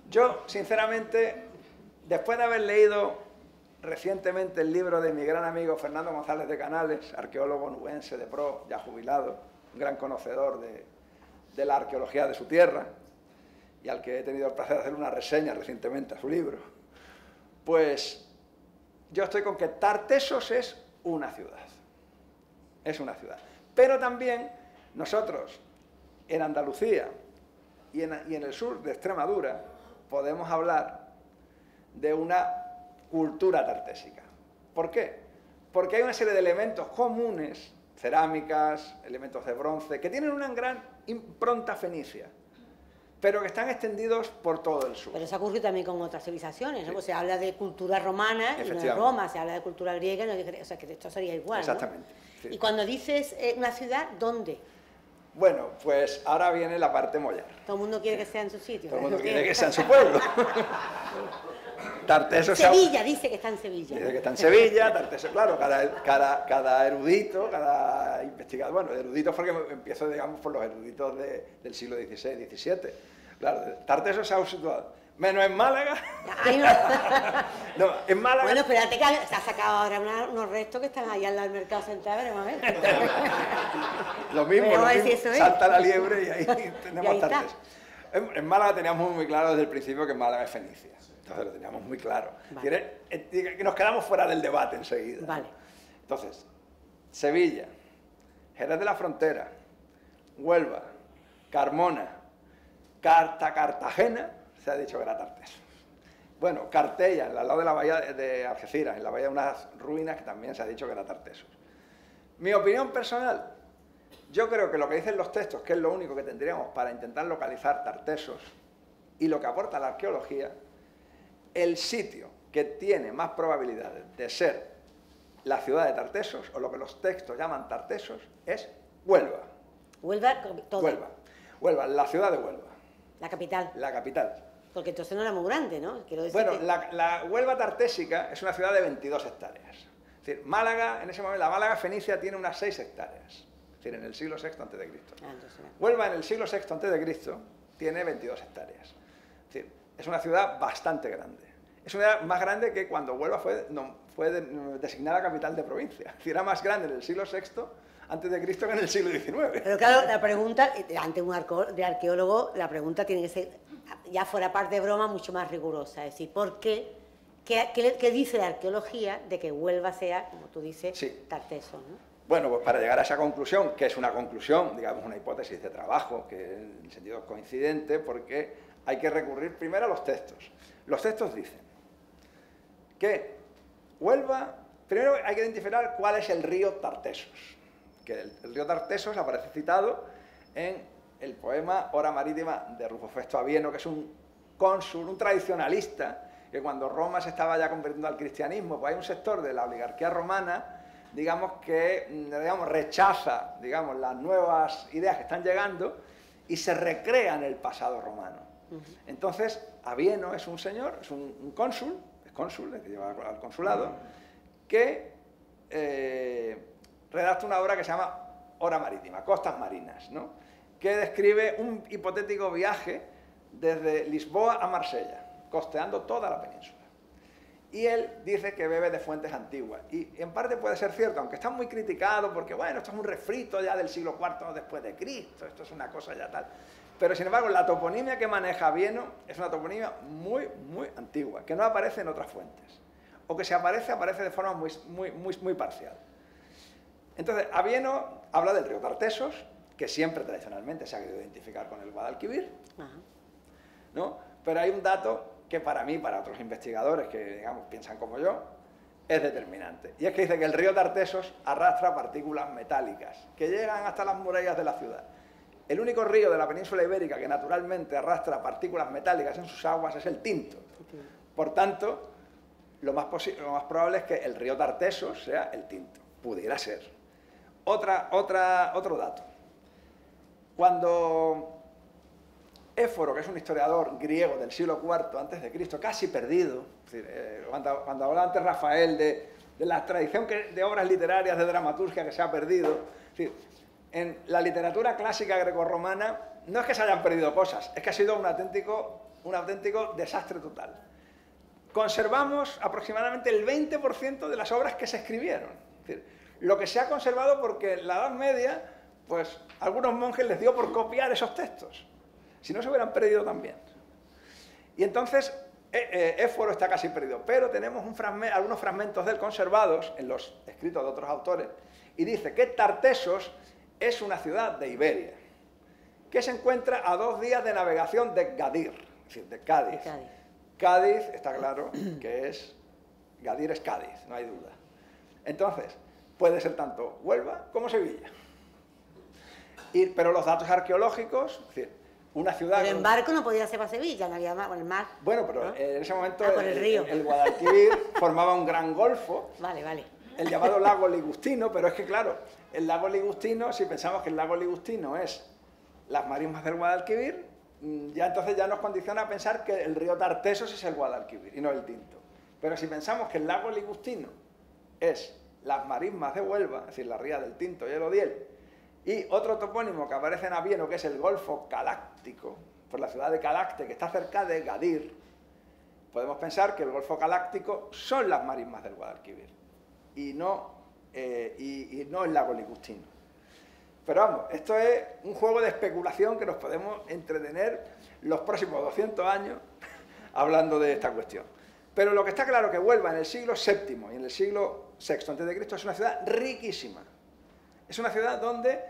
Yo, sinceramente, después de haber leído recientemente el libro de mi gran amigo Fernando González de Canales, arqueólogo nubense de pro, ya jubilado, un gran conocedor de la arqueología de su tierra, y al que he tenido el placer de hacer una reseña recientemente a su libro, pues yo estoy con que Tartesos es una ciudad. Es una ciudad. Pero también nosotros, en Andalucía y en el sur de Extremadura, podemos hablar de una cultura tartésica. ¿Por qué? Porque hay una serie de elementos comunes, cerámicas, elementos de bronce, que tienen una gran impronta fenicia, pero que están extendidos por todo el sur. Pero eso ocurre también con otras civilizaciones, ¿no? Sí. Pues se habla de cultura romana y no de Roma, se habla de cultura griega, o sea, que esto sería igual, exactamente. ¿no? Sí. Y cuando dices una ciudad, ¿dónde? Bueno, pues ahora viene la parte mollar. Todo el mundo quiere que sea en su sitio. Todo el mundo quiere que sea en su pueblo. Tartesos, Sevilla, dice que está en Sevilla. Dice que está en Sevilla, Tartesos, claro, cada erudito, cada investigador, bueno, eruditos porque empiezo, digamos, por los eruditos del siglo XVI, XVII. Claro, Tartesos se ha situado. Menos en Málaga. Ay, no. No, en Málaga. Bueno, espérate que se ha sacado ahora unos restos que están allá al lado del mercado central, veremos a ver. Lo mismo, salta la liebre y ahí tenemos Tartesos. En Málaga teníamos muy claro desde el principio que Málaga es fenicia. Entonces lo teníamos muy claro. Vale. Que nos quedamos fuera del debate enseguida. Vale. Entonces, Sevilla, Jerez de la Frontera, Huelva, Carmona, Cartagena, se ha dicho que era Tartesos. Bueno, Cartella, al lado de la bahía de Algeciras, en la bahía de unas ruinas que también se ha dicho que era Tartesos. Mi opinión personal, yo creo que lo que dicen los textos, que es lo único que tendríamos para intentar localizar Tartesos, y lo que aporta la arqueología, el sitio que tiene más probabilidades de ser la ciudad de Tartesos, o lo que los textos llaman Tartesos, es Huelva. Huelva, todo. Huelva, la ciudad de Huelva. La capital. La capital. Porque entonces no era muy grande, ¿no? Quiero decir bueno, la Huelva tartésica es una ciudad de 22 hectáreas. Es decir, Málaga, en ese momento, la Málaga fenicia tiene unas 6 hectáreas. Es decir, en el siglo VI a.C. Huelva en el siglo VI a.C. tiene 22 hectáreas. Es decir, es una ciudad bastante grande. Es una ciudad más grande que cuando Huelva fue designada capital de provincia. Es decir, era más grande en el siglo VI a.C. que en el siglo XIX. Pero claro, la pregunta, ante un arqueólogo, la pregunta tiene que ser, ya fuera parte de broma, mucho más rigurosa. Es decir, ¿por qué? ¿Qué dice la arqueología de que Huelva sea, como tú dices, sí, Tartesos, ¿no? Bueno, pues para llegar a esa conclusión, que es una conclusión, digamos, una hipótesis de trabajo, que en el sentido es coincidente, porque hay que recurrir primero a los textos. Los textos dicen que Huelva, primero hay que identificar cuál es el río Tartesos, que el río Tartesos aparece citado en el poema Hora Marítima de Rufo Festo Avieno, que es un cónsul, un tradicionalista, que cuando Roma se estaba ya convirtiendo al cristianismo, pues hay un sector de la oligarquía romana, digamos, que rechaza, digamos, las nuevas ideas que están llegando y se recrea en el pasado romano. Entonces, Avieno es un señor, es un cónsul, es cónsul, el que lleva al consulado, que redacta una obra que se llama Hora Marítima, Costas Marinas, ¿no?, que describe un hipotético viaje desde Lisboa a Marsella, costeando toda la península. y él dice que bebe de fuentes antiguas. Y en parte puede ser cierto, aunque está muy criticado porque, bueno, esto es un refrito ya del siglo IV después de Cristo, esto es una cosa ya tal. Pero, sin embargo, la toponimia que maneja Avieno es una toponimia muy, muy antigua, que no aparece en otras fuentes. O que si aparece, aparece de forma muy parcial. Entonces, Avieno habla del río Tartesos, que siempre tradicionalmente se ha querido identificar con el Guadalquivir, ¿no? Pero hay un dato que para mí, para otros investigadores que, digamos, piensan como yo, es determinante. Y es que dice que el río Tartesos arrastra partículas metálicas que llegan hasta las murallas de la ciudad. El único río de la península ibérica que naturalmente arrastra partículas metálicas en sus aguas es el Tinto. Por tanto, lo más probable es que el río Tartesos sea el Tinto. Pudiera ser. Otro dato. Cuando Éforo, que es un historiador griego del siglo IV a.C., casi perdido, es decir, cuando hablaba antes Rafael de la tradición de obras literarias de dramaturgia que se ha perdido, es decir, en la literatura clásica grecorromana no es que se hayan perdido cosas, es que ha sido un auténtico desastre total. Conservamos aproximadamente el 20% de las obras que se escribieron. Es decir, lo que se ha conservado porque en la Edad Media, pues algunos monjes les dio por copiar esos textos. Si no, se hubieran perdido también. Y entonces, Éforo está casi perdido, pero tenemos algunos fragmentos de él conservados en los escritos de otros autores, y dice que Tartesos es una ciudad de Iberia, que se encuentra a 2 días de navegación de Gadir, es decir, de Cádiz. Cádiz, está claro que es... Gadir es Cádiz, no hay duda. Entonces, puede ser tanto Huelva como Sevilla. Pero los datos arqueológicos, es decir, una ciudad... Pero en barco no podía ser para Sevilla, no había con el mar. Bueno, pero ¿no? En ese momento el Guadalquivir formaba un gran golfo, vale. el llamado lago Ligustino, pero es que claro, el lago Ligustino, si pensamos que el lago Ligustino es las marismas del Guadalquivir, ya entonces ya nos condiciona a pensar que el río Tartesos es el Guadalquivir y no el Tinto. Pero si pensamos que el lago Ligustino es las marismas de Huelva, es decir, la ría del Tinto y el Odiel, y otro topónimo que aparece en Avieno, que es el Golfo Caláctico, por la ciudad de Calacte, que está cerca de Gadir, podemos pensar que el Golfo Caláctico son las marismas del Guadalquivir y no el lago Ligustino. Pero vamos, esto es un juego de especulación que nos podemos entretener los próximos 200 años hablando de esta cuestión. Pero lo que está claro es que Huelva en el siglo VII y en el siglo VI a.C. es una ciudad riquísima. Es una ciudad donde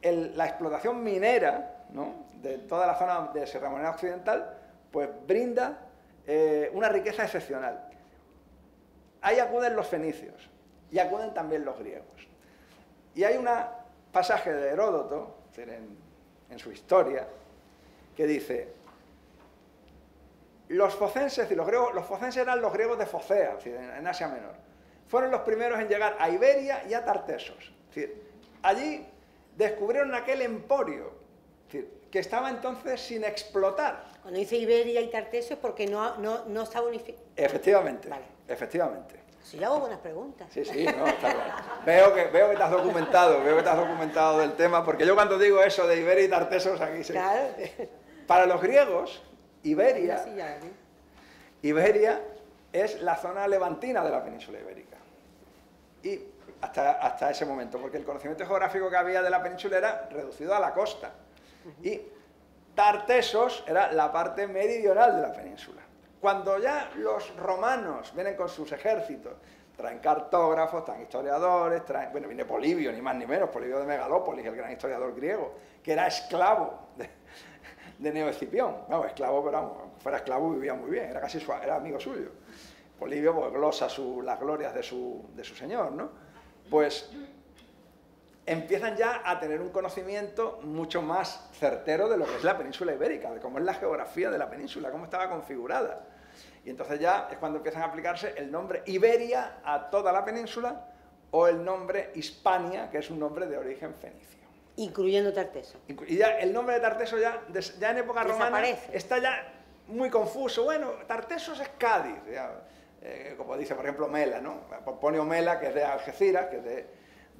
la explotación minera, ¿no?, de toda la zona de Sierra Morena Occidental, pues brinda una riqueza excepcional. Ahí acuden los fenicios y acuden también los griegos. Y hay un pasaje de Heródoto, en su historia, que dice: los focenses, y los focenses eran los griegos de Focea, en Asia Menor, fueron los primeros en llegar a Iberia y a Tartesos. Es decir, allí descubrieron aquel emporio, es decir, que estaba entonces sin explotar. Cuando dice Iberia y Tartesos es porque no está unificado. Efectivamente, vale. Efectivamente. Sí, le hago buenas preguntas. Sí, no, está claro. Veo que te has documentado del tema, porque yo cuando digo eso de Iberia y Tartesos, aquí sí. Claro. Para los griegos, Iberia es la zona levantina de la península ibérica. Y hasta ese momento, porque el conocimiento geográfico que había de la península era reducido a la costa. Y Tartesos era la parte meridional de la península. Cuando ya los romanos vienen con sus ejércitos, traen cartógrafos, traen historiadores, bueno, viene Polibio, ni más ni menos, Polibio de Megalópolis, el gran historiador griego, que era esclavo de Neoescipión. No, esclavo, pero vamos, fuera esclavo vivía muy bien, era amigo suyo. Polibio pues, glosa las glorias de su señor, ¿no? Pues empiezan ya a tener un conocimiento mucho más certero de lo que es la península ibérica, de cómo es la geografía de la península, cómo estaba configurada. Y entonces ya es cuando empiezan a aplicarse el nombre Iberia a toda la península o el nombre Hispania, que es un nombre de origen fenicio. Incluyendo Tartesos. Y ya el nombre de Tartesos ya en época romana está ya muy confuso. Bueno, Tartesos es Cádiz, ya, como dice por ejemplo Mela, ¿no? Pomponio Mela, que es de Algeciras, que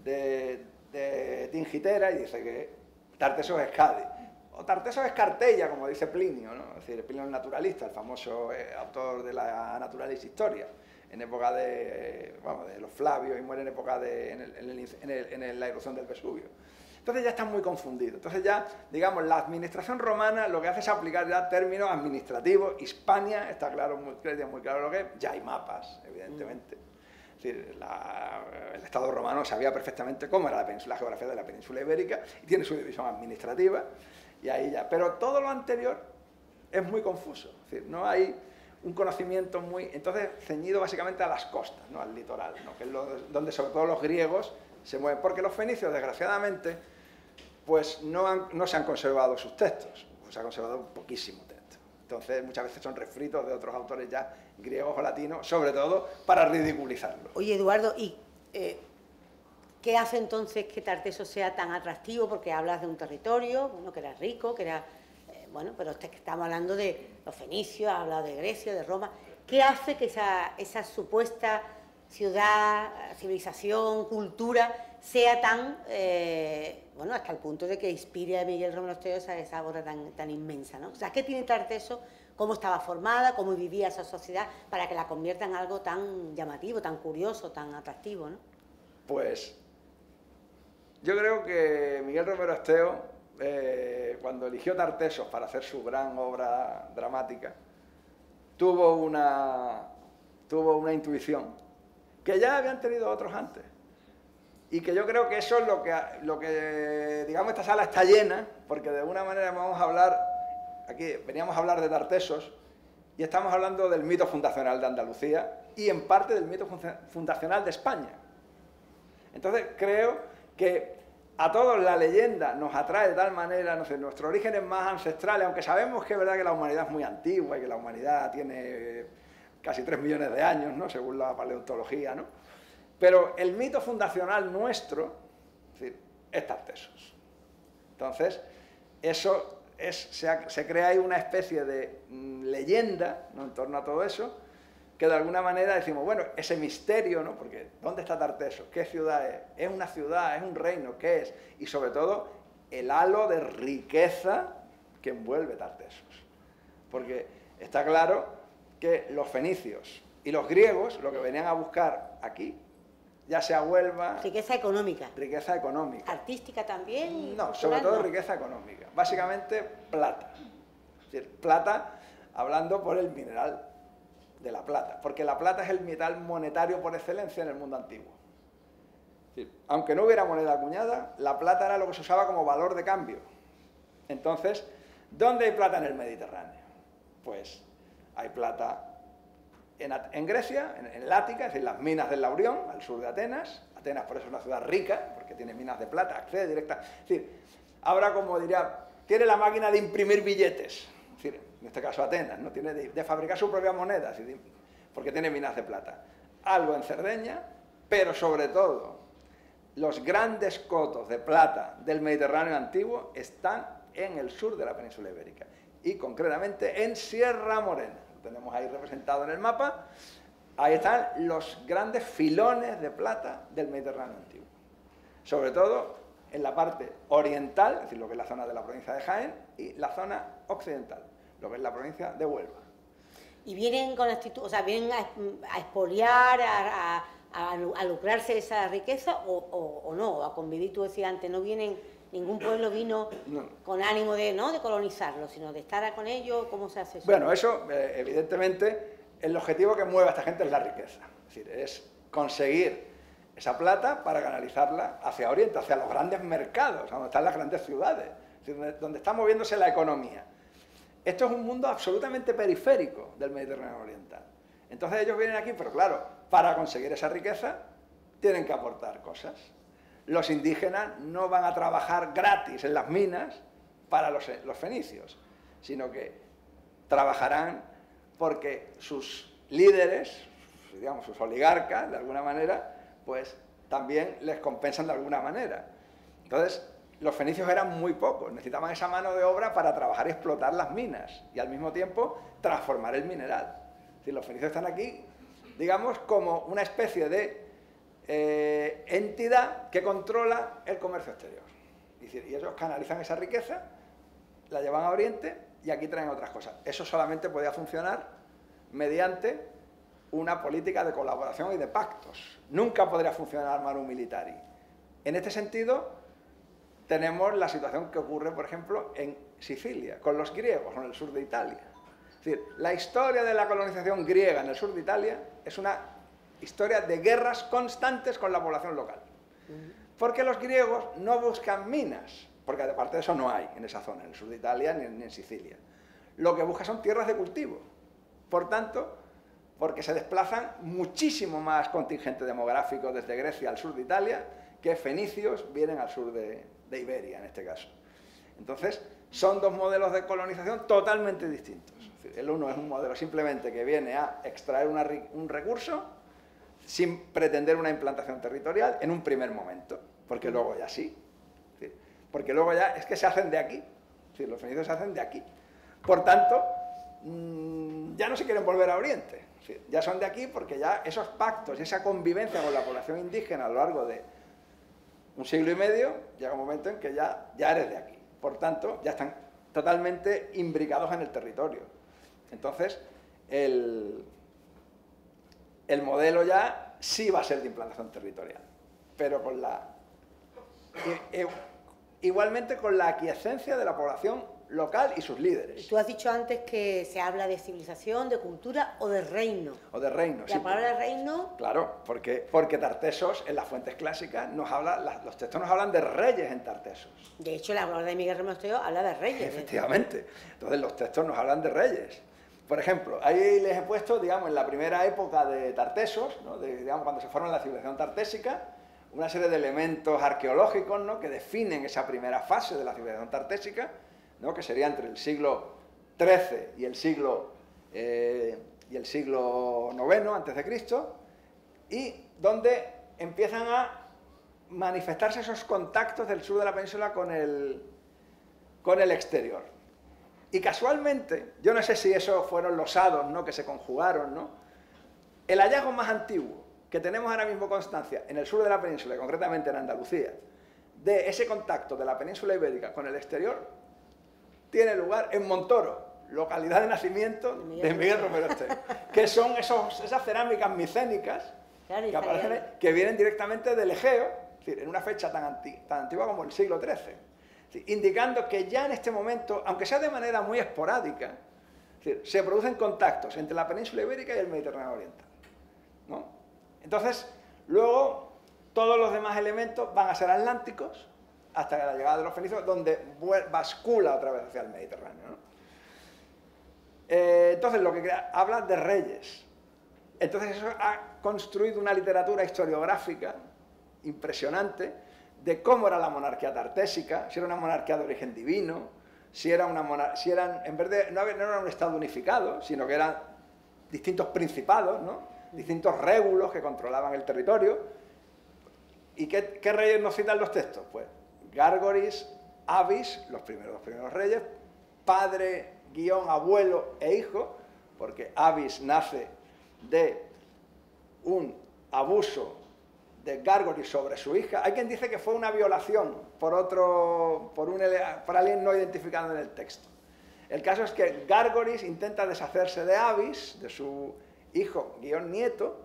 es de Tingitera, y dice que Tartesos es Cádiz. o Tartesos es Cartella, como dice Plinio, ¿no? Es decir, Plinio el naturalista, el famoso autor de la Naturalis Historia, en época de los Flavios, y muere en época en la erupción del Vesubio. Entonces ya están muy confundidos. Entonces ya, digamos, la administración romana lo que hace es aplicar ya términos administrativos. Hispania, está claro, muy claro lo que es, ya hay mapas, evidentemente. Es decir, el Estado romano sabía perfectamente cómo era la geografía de la península ibérica y tiene su división administrativa, y ahí ya. Pero todo lo anterior es muy confuso. Es decir, no hay un conocimiento muy... Entonces, ceñido básicamente a las costas, ¿no? Al litoral, ¿no? Que es donde sobre todo los griegos se mueven. Porque los fenicios, desgraciadamente, pues no se han conservado sus textos, se ha conservado poquísimo texto. Entonces, muchas veces son refritos de otros autores ya griegos o latinos, sobre todo para ridiculizarlo. Oye, Eduardo, ¿y qué hace entonces que Tartesos sea tan atractivo? Porque hablas de un territorio, bueno, que era rico, que era... bueno, pero estamos hablando de los fenicios, has hablado de Grecia, de Roma. ¿Qué hace que esa supuesta ciudad, civilización, cultura, sea tan, bueno, hasta el punto de que inspire a Miguel Romero Esteo esa obra tan inmensa, ¿no? O sea, ¿qué tiene Tartesos? ¿Cómo estaba formada? ¿Cómo vivía esa sociedad para que la convierta en algo tan llamativo, tan curioso, tan atractivo, ¿no? Pues yo creo que Miguel Romero Esteo, cuando eligió Tartesos para hacer su gran obra dramática, tuvo una intuición que ya habían tenido otros antes, y que yo creo que eso es lo que digamos, esta sala está llena, porque de alguna manera vamos a hablar, aquí veníamos a hablar de Tartesos, y estamos hablando del mito fundacional de Andalucía, y en parte del mito fundacional de España. Entonces creo que a todos la leyenda nos atrae de tal manera, no sé, nuestros orígenes más ancestrales, aunque sabemos que es verdad que la humanidad es muy antigua y que la humanidad tiene casi 3 millones de años, ¿no? Según la paleontología, ¿no? Pero el mito fundacional nuestro, es decir, es Tartesos. Entonces, eso se crea ahí una especie de leyenda, ¿no? En torno a todo eso, que de alguna manera decimos, bueno, ese misterio, ¿no? Porque ¿dónde está Tartesos? ¿Qué ciudad es? ¿Es una ciudad? ¿Es un reino? ¿Qué es? Y sobre todo, el halo de riqueza que envuelve Tartesos. Porque está claro que los fenicios y los griegos lo que venían a buscar aquí, ya sea Huelva... Riqueza económica. Riqueza económica. ¿Artística también? No, sobre todo riqueza económica. Básicamente, plata. Es decir, plata, hablando por el mineral de la plata, porque la plata es el metal monetario por excelencia en el mundo antiguo. Es decir, aunque no hubiera moneda acuñada, la plata era lo que se usaba como valor de cambio. Entonces, ¿dónde hay plata en el Mediterráneo? Pues hay plata en Grecia, en el Ática, es decir, las minas del Laurión, al sur de Atenas. Atenas por eso es una ciudad rica, porque tiene minas de plata, accede directa. Es decir, ahora como diría, tiene la máquina de imprimir billetes. Es decir, en este caso Atenas, ¿no? Tiene de fabricar su propia moneda, porque tiene minas de plata. Algo en Cerdeña, pero sobre todo, los grandes cotos de plata del Mediterráneo antiguo están en el sur de la península ibérica, y concretamente en Sierra Morena. Lo tenemos ahí representado en el mapa. Ahí están los grandes filones de plata del Mediterráneo antiguo. Sobre todo en la parte oriental, es decir, lo que es la zona de la provincia de Jaén, y la zona occidental, lo que es la provincia de Huelva. ¿Y vienen con actitud, o sea, vienen a expoliar, a lucrarse de esa riqueza o no? A convivir, tú decías antes, no vienen, ningún pueblo vino con ánimo de, ¿no?, de colonizarlo, sino de estar con ellos. ¿Cómo se hace eso? Bueno, eso, evidentemente, el objetivo que mueve a esta gente es la riqueza. Es decir, es conseguir esa plata para canalizarla hacia Oriente, hacia los grandes mercados, donde están las grandes ciudades, es decir, donde está moviéndose la economía. Esto es un mundo absolutamente periférico del Mediterráneo oriental. Entonces ellos vienen aquí, pero claro, para conseguir esa riqueza tienen que aportar cosas. Los indígenas no van a trabajar gratis en las minas para los fenicios, sino que trabajarán porque sus líderes, digamos, sus oligarcas, de alguna manera, pues también les compensan de alguna manera. Entonces, los fenicios eran muy pocos, necesitaban esa mano de obra para trabajar y explotar las minas, y al mismo tiempo transformar el mineral. Es decir, los fenicios están aquí, digamos, como una especie de entidad que controla el comercio exterior. Es decir, y ellos canalizan esa riqueza, la llevan a Oriente y aquí traen otras cosas. Eso solamente podía funcionar mediante una política de colaboración y de pactos. Nunca podría funcionar Manu Militari. En este sentido, tenemos la situación que ocurre, por ejemplo, en Sicilia, con los griegos, en el sur de Italia. Es decir, la historia de la colonización griega en el sur de Italia es una historia de guerras constantes con la población local. Porque los griegos no buscan minas, porque aparte de eso no hay en esa zona, en el sur de Italia ni en Sicilia. Lo que buscan son tierras de cultivo. Por tanto, porque se desplazan muchísimo más contingente demográfico desde Grecia al sur de Italia que fenicios vienen al sur de Iberia, en este caso. Entonces, son dos modelos de colonización totalmente distintos. Es decir, el uno es un modelo simplemente que viene a extraer un recurso sin pretender una implantación territorial en un primer momento, porque luego ya sí. Es decir, porque luego ya es que se hacen de aquí. Es decir, los fenicios se hacen de aquí. Por tanto, ya no se quieren volver a Oriente. Es decir, ya son de aquí porque ya esos pactos y esa convivencia con la población indígena a lo largo de un siglo y medio, llega un momento en que ya eres de aquí. Por tanto, ya están totalmente imbricados en el territorio. Entonces, el modelo ya sí va a ser de implantación territorial, pero con igualmente con la aquiescencia de la población local y sus líderes. Tú has dicho antes que se habla de civilización, de cultura o de reino. O de reino, sí. La palabra reino... Claro, porque Tartesos en las fuentes clásicas los textos nos hablan de reyes en Tartesos. De hecho, la obra de Miguel Romero Estedo habla de reyes. Efectivamente. Entonces los textos nos hablan de reyes. Por ejemplo, ahí les he puesto, digamos, en la primera época de Tartesos, ¿no? Digamos, cuando se forma la civilización tartésica, una serie de elementos arqueológicos, ¿no? Que definen esa primera fase de la civilización tartésica, ¿no? Que sería entre el siglo XIII y el siglo IX antes de Cristo, y donde empiezan a manifestarse esos contactos del sur de la península con el exterior. Y casualmente, yo no sé si esos fueron los hados, ¿no? Que se conjugaron, ¿no? El hallazgo más antiguo que tenemos ahora mismo constancia en el sur de la península, concretamente en Andalucía, de ese contacto de la península ibérica con el exterior, tiene lugar en Montoro, localidad de nacimiento de Miguel Romero Estedo, que son esas cerámicas micénicas, claro, que vienen directamente del Egeo, es decir, en una fecha tan antigua como el siglo XIII. Indicando que ya en este momento, aunque sea de manera muy esporádica, es decir, se producen contactos entre la península ibérica y el Mediterráneo oriental, ¿no? Entonces, luego, todos los demás elementos van a ser atlánticos hasta la llegada de los fenicios, donde bascula otra vez hacia el Mediterráneo, ¿no? Entonces, lo que habla de reyes. Entonces, eso ha construido una literatura historiográfica impresionante de cómo era la monarquía tartésica, si era una monarquía de origen divino, si eran, en vez de, no era un estado unificado, sino que eran distintos principados, ¿no? Distintos régulos que controlaban el territorio. ¿Y qué reyes nos citan los textos? Pues Gárgoris, Avis, los primeros reyes, padre, abuelo e hijo, porque Avis nace de un abuso de Gárgoris sobre su hija. Hay quien dice que fue una violación por alguien no identificado en el texto. El caso es que Gárgoris intenta deshacerse de Avis, de su hijo, nieto,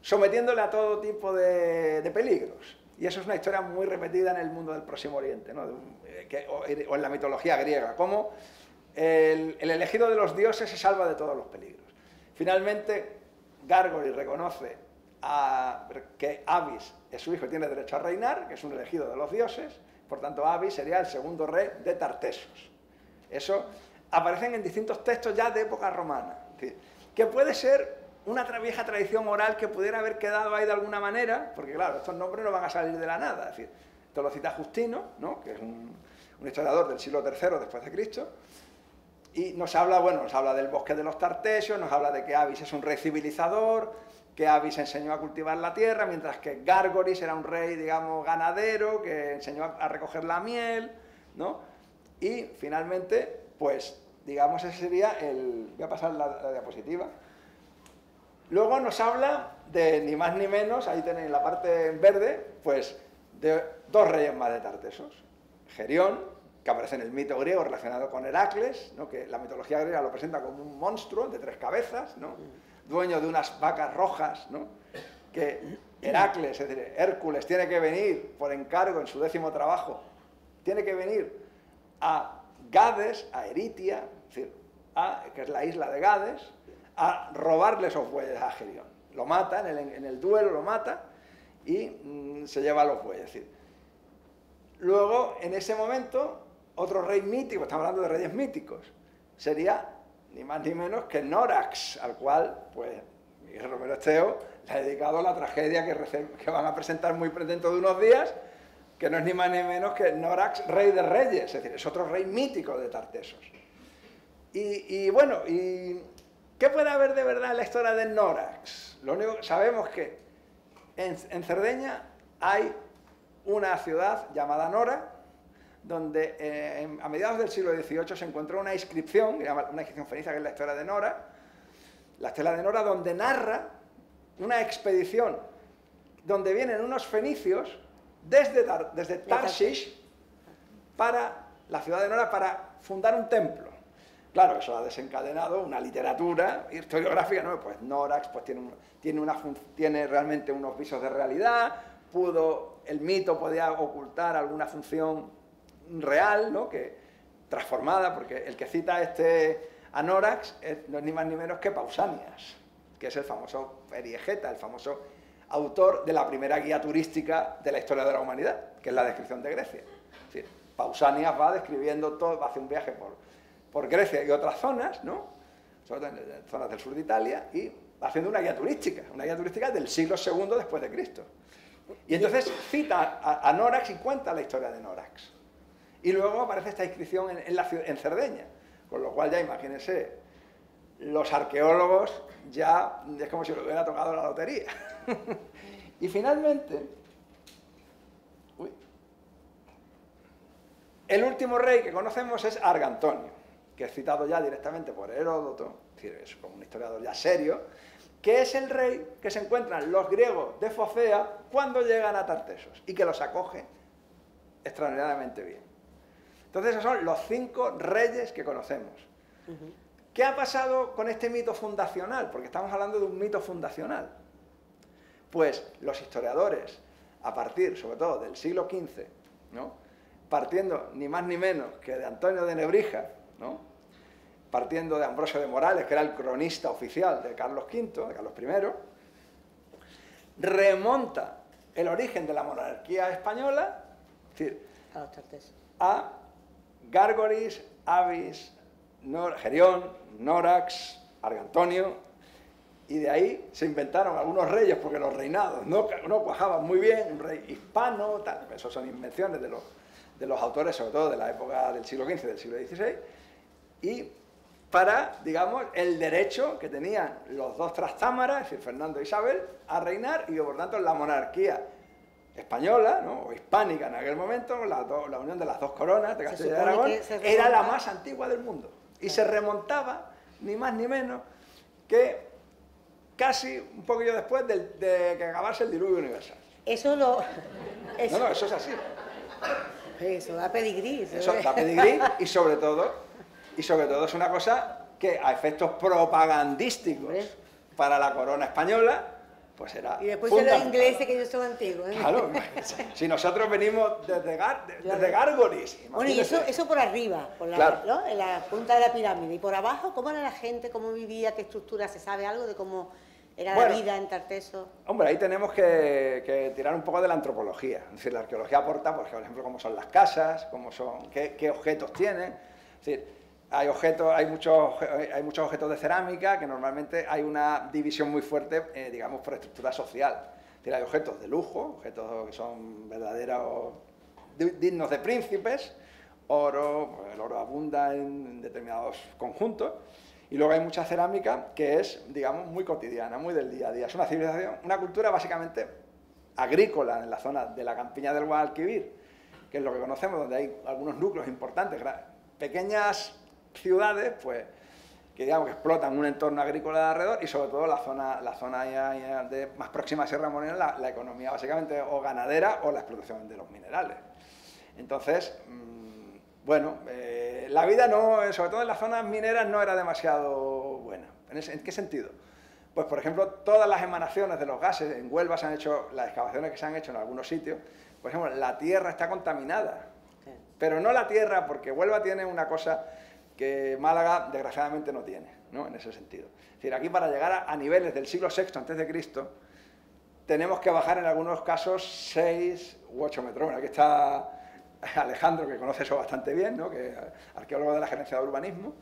sometiéndole a todo tipo de peligros. Y eso es una historia muy repetida en el mundo del Próximo Oriente, ¿no? O en la mitología griega, como el elegido de los dioses se salva de todos los peligros. Finalmente, Gárgoris reconoce que Avis es su hijo y tiene derecho a reinar, que es un elegido de los dioses, por tanto Avis sería el segundo rey de Tartesos. Eso aparecen en distintos textos ya de época romana, que puede ser una vieja tradición oral que pudiera haber quedado ahí de alguna manera, porque claro, estos nombres no van a salir de la nada. Es decir, esto lo cita Justino, ¿no? Que es un historiador del siglo III después de Cristo, y nos habla del bosque de los Tartesios, nos habla de que Avis es un rey civilizador, que Avis enseñó a cultivar la tierra, mientras que Gárgoris era un rey, digamos, ganadero, que enseñó a recoger la miel, ¿no? Y finalmente, pues, digamos, ese sería voy a pasar la diapositiva. Luego nos habla de, ni más ni menos, ahí tenéis la parte en verde, pues, de dos reyes más de Tartesos. Gerión, que aparece en el mito griego relacionado con Heracles, ¿no? Que la mitología griega lo presenta como un monstruo de 3 cabezas, ¿no? Dueño de unas vacas rojas, ¿no? Que Heracles, es decir, Hércules, tiene que venir por encargo en su 10º trabajo, tiene que venir a Gades, a Eritia, es decir, que es la isla de Gades, a robarle esos bueyes a Agerión. Lo mata, en el duelo lo mata y se lleva los bueyes. Es decir, luego, en ese momento, otro rey mítico, estamos hablando de reyes míticos, sería ni más ni menos que Nórax, al cual, pues, Miguel Romero Esteo le ha dedicado la tragedia que van a presentar muy dentro de unos días, que no es ni más ni menos que Nórax, rey de reyes, es decir, es otro rey mítico de Tartesos. Y bueno, ¿qué puede haber de verdad en la historia de Nórax? Lo único que sabemos que en Cerdeña hay una ciudad llamada Nora, donde a mediados del siglo XVIII se encontró una inscripción, una inscripción fenicia, que es la historia de Nora, la estela de Nora, donde narra una expedición donde vienen unos fenicios desde Tarshish para la ciudad de Nora para fundar un templo. Claro, eso ha desencadenado una literatura historiográfica, ¿no? Pues Nórax pues, tiene realmente unos visos de realidad, el mito podía ocultar alguna función real, ¿no? Transformada, porque el que cita a Nórax no es ni más ni menos que Pausanias, que es el famoso periegeta, el famoso autor de la primera guía turística de la historia de la humanidad, que es la descripción de Grecia. Es decir, Pausanias va describiendo todo, va a hacer un viaje por Grecia y otras zonas, ¿no? Sobre todo en zonas del sur de Italia, y va haciendo una guía turística del siglo II después de Cristo. Y entonces cita a Nórax y cuenta la historia de Nórax. Y luego aparece esta inscripción en Cerdeña, con lo cual ya imagínense, los arqueólogos ya es como si le hubiera tocado la lotería. Y finalmente, el último rey que conocemos es Argantonio, que es citado ya directamente por Heródoto, es decir, es como un historiador ya serio, que es el rey que se encuentran los griegos de Focea cuando llegan a Tartesos y que los acoge extraordinariamente bien. Entonces esos son los 5 reyes que conocemos. ¿Qué ha pasado con este mito fundacional? Porque estamos hablando de un mito fundacional. Pues los historiadores, a partir sobre todo del siglo XV, ¿no? Partiendo ni más ni menos que de Antonio de Nebrija, ¿no? Partiendo de Ambrosio de Morales, que era el cronista oficial de Carlos V, de Carlos I, remonta el origen de la monarquía española, es decir, a Gárgoris, Avis, Gerión, Nórax, Argantonio, y de ahí se inventaron algunos reyes porque los reinados no cuajaban muy bien, un rey hispano, tal. Eso son invenciones de los autores, sobre todo de la época del siglo XV y del siglo XVI, y para, digamos, el derecho que tenían los 2 trastámaras, es decir, Fernando e Isabel, a reinar, y por tanto la monarquía española, ¿no? O hispánica en aquel momento, la unión de las 2 coronas de Castilla y Aragón, era la más antigua del mundo. Y se remontaba, ni más ni menos, que casi un poquillo después de que acabase el diluvio universal. No, eso es así. Eso da pedigrí. Eso da pedigrí y sobre todo es una cosa que a efectos propagandísticos para la corona española, pues era y después de los ingleses, que ellos son antiguos. Claro, si nosotros venimos desde Gárgoris. Bueno, y eso por arriba, ¿no? En la punta de la pirámide. Y por abajo, ¿cómo era la gente? ¿Cómo vivía? ¿Qué estructura? ¿Se sabe algo de cómo era la vida en Tartesos? Hombre, ahí tenemos que tirar un poco de la antropología. Es decir, la arqueología aporta, por ejemplo, cómo son las casas, qué objetos tienen. Es decir, hay muchos objetos de cerámica que normalmente hay una división muy fuerte, digamos, por estructura social. Es decir, hay objetos de lujo, objetos que son verdaderos dignos de príncipes, oro, el oro abunda en determinados conjuntos, y luego hay mucha cerámica que es, digamos, muy cotidiana, muy del día a día. Es una civilización, una cultura básicamente agrícola en la zona de la campiña del Guadalquivir, que es lo que conocemos, donde hay algunos núcleos importantes, pequeñas ciudades, pues, que digamos que explotan un entorno agrícola de alrededor, y sobre todo la zona ya más próxima a Sierra Morena, la economía básicamente o ganadera o la explotación de los minerales. Entonces, bueno, la vida no, sobre todo en las zonas mineras, no era demasiado buena. ¿En qué sentido? Pues, por ejemplo, todas las emanaciones de los gases, en Huelva se han hecho, las excavaciones que se han hecho en algunos sitios, por ejemplo, la tierra está contaminada. Pero no la tierra, porque Huelva tiene una cosa que Málaga, desgraciadamente, no tiene, ¿no? En ese sentido. Es decir, aquí para llegar a niveles del siglo VI a.C., tenemos que bajar en algunos casos 6 u 8 metros. Bueno, aquí está Alejandro, que conoce eso bastante bien, ¿no? Que es arqueólogo de la Gerencia de Urbanismo.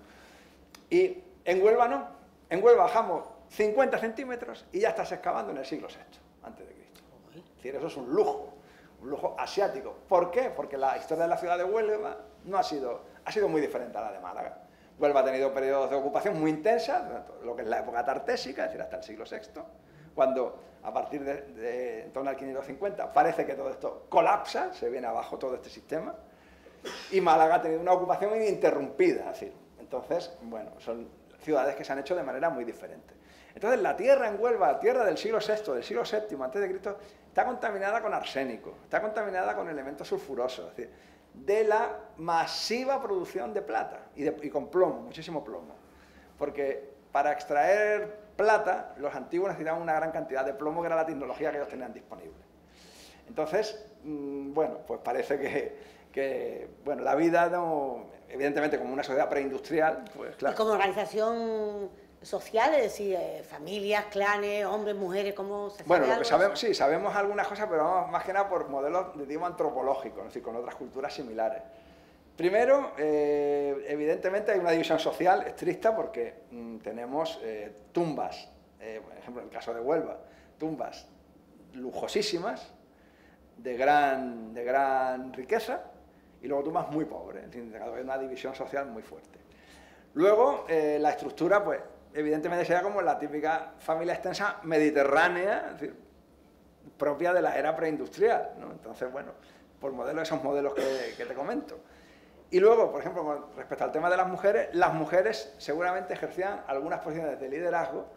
Y en Huelva no. En Huelva bajamos 50 centímetros y ya estás excavando en el siglo VI a.C. Es decir, eso es un lujo asiático. ¿Por qué? Porque la historia de la ciudad de Huelva no ha sido muy diferente a la de Málaga. Huelva ha tenido periodos de ocupación muy intensos, lo que es la época tartésica, es decir, hasta el siglo VI, cuando a partir de en torno al 550 parece que todo esto colapsa, se viene abajo todo este sistema, y Málaga ha tenido una ocupación ininterrumpida. Es decir, entonces, bueno, son ciudades que se han hecho de manera muy diferente. Entonces, la tierra en Huelva, tierra del siglo VI, del siglo VII a.C., está contaminada con arsénico, está contaminada con elementos sulfurosos, es decir, de la masiva producción de plata y con plomo, muchísimo plomo. Porque para extraer plata, los antiguos necesitaban una gran cantidad de plomo, que era la tecnología que ellos tenían disponible. Entonces, bueno, pues parece que bueno, la vida no, evidentemente, como una sociedad preindustrial, pues claro. Y como organización social, es decir, familias, clanes, hombres, mujeres, ¿cómo se sabe? Bueno, lo que sabemos, sí, sabemos algunas cosas, pero vamos más que nada por modelos de tipo antropológico, es decir, con otras culturas similares. Primero, evidentemente hay una división social estricta porque tenemos tumbas, por ejemplo, en el caso de Huelva, tumbas lujosísimas, de gran riqueza, y luego tumbas muy pobres, es decir, hay una división social muy fuerte. Luego, la estructura, pues, evidentemente sería como la típica familia extensa mediterránea, es decir, propia de la era preindustrial, ¿no? Entonces, bueno, por esos modelos que te comento. Y luego, por ejemplo, con respecto al tema de las mujeres seguramente ejercían algunas posiciones de liderazgo.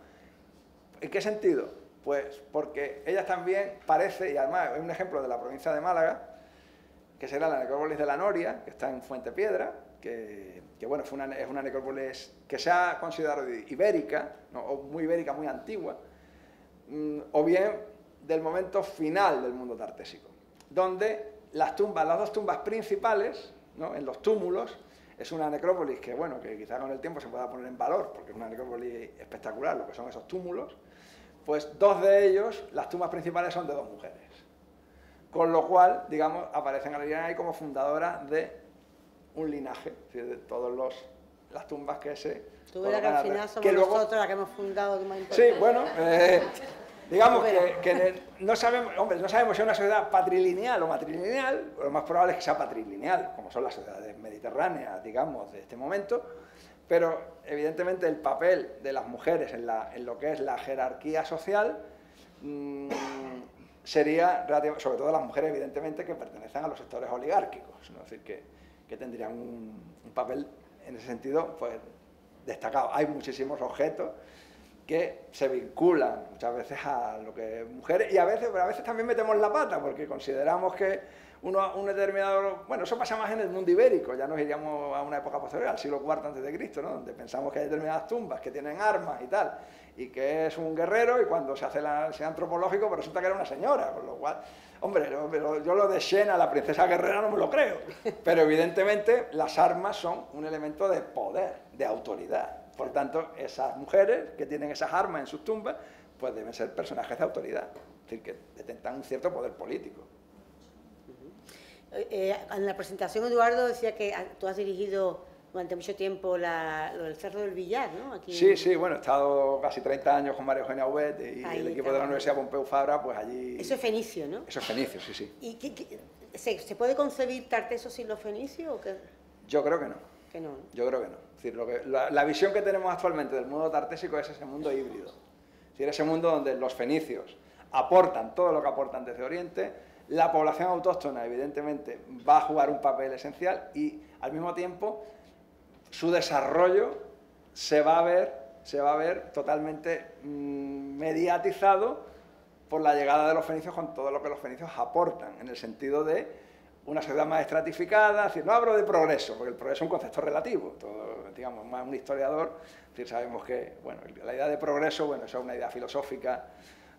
¿En qué sentido? Pues porque ellas también parece, y además es un ejemplo de la provincia de Málaga, que será la necrópolis de la Noria, que está en Fuentepiedra, que bueno, es una necrópolis que se ha considerado ibérica, ¿no? O muy ibérica, muy antigua, o bien del momento final del mundo tartésico, donde las dos tumbas principales, ¿no? En los túmulos, es una necrópolis que, bueno, que quizá con el tiempo se pueda poner en valor, porque es una necrópolis espectacular, lo que son esos túmulos, pues dos de ellos, las tumbas principales son de dos mujeres. Con lo cual, digamos, aparecen ahí como fundadoras de un linaje, es decir, de todas las tumbas que se... Tú verás que al final somos nosotros las que hemos fundado más importante. Sí, bueno, digamos que no sabemos, hombre, no sabemos si es una sociedad patrilineal o matrilineal, lo más probable es que sea patrilineal, como son las sociedades mediterráneas, digamos, de este momento, pero evidentemente el papel de las mujeres en lo que es la jerarquía social sería, sobre todo las mujeres, evidentemente, que pertenecen a los sectores oligárquicos, ¿no? Es decir, que tendrían un papel, en ese sentido, pues, destacado. Hay muchísimos objetos que se vinculan muchas veces a lo que es mujeres, y pero a veces también metemos la pata, porque consideramos que un determinado... Bueno, eso pasa más en el mundo ibérico, ya nos iríamos a una época posterior, al siglo IV a.C., ¿no? Donde pensamos que hay determinadas tumbas que tienen armas y tal, y que es un guerrero, y cuando se hace el antropológico, pues resulta que era una señora, con lo cual, hombre, yo lo de Xena, la princesa guerrera, no me lo creo, pero evidentemente las armas son un elemento de poder, de autoridad. Por tanto, esas mujeres que tienen esas armas en sus tumbas, pues deben ser personajes de autoridad, es decir, que detentan un cierto poder político. En la presentación, Eduardo decía que tú has dirigido durante mucho tiempo lo del Cerro del Villar, ¿no? Aquí sí, bueno, he estado casi 30 años con María Eugenia Huet y el equipo de la Universidad Pompeu Fabra, pues allí... Eso es fenicio, ¿no? Eso es fenicio, sí. ¿Y se puede concebir Tarteso sin los fenicios o qué? Yo creo que no. Que no. Yo creo que no. Es decir, la visión que tenemos actualmente del mundo tartésico es ese mundo híbrido. Es decir, ese mundo donde los fenicios aportan todo lo que aportan desde Oriente, la población autóctona, evidentemente, va a jugar un papel esencial y, al mismo tiempo, su desarrollo se va a ver totalmente mediatizado por la llegada de los fenicios con todo lo que los fenicios aportan, en el sentido de una sociedad más estratificada. Es decir, no hablo de progreso, porque el progreso es un concepto relativo. Todo, digamos, más un historiador, es decir, sabemos que, bueno, la idea de progreso, bueno, eso es una idea filosófica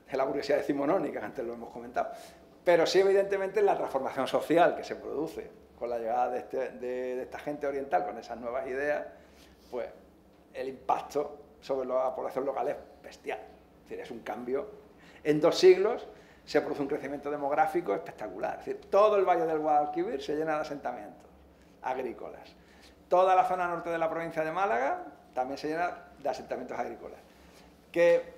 de la burguesía decimonónica, antes lo hemos comentado. Pero sí, evidentemente, la transformación social que se produce con la llegada de esta gente oriental, con esas nuevas ideas, pues el impacto sobre la población local es bestial. Es decir, es un cambio. En 2 siglos se produce un crecimiento demográfico espectacular. Es decir, todo el valle del Guadalquivir se llena de asentamientos agrícolas. Toda la zona norte de la provincia de Málaga también se llena de asentamientos agrícolas, que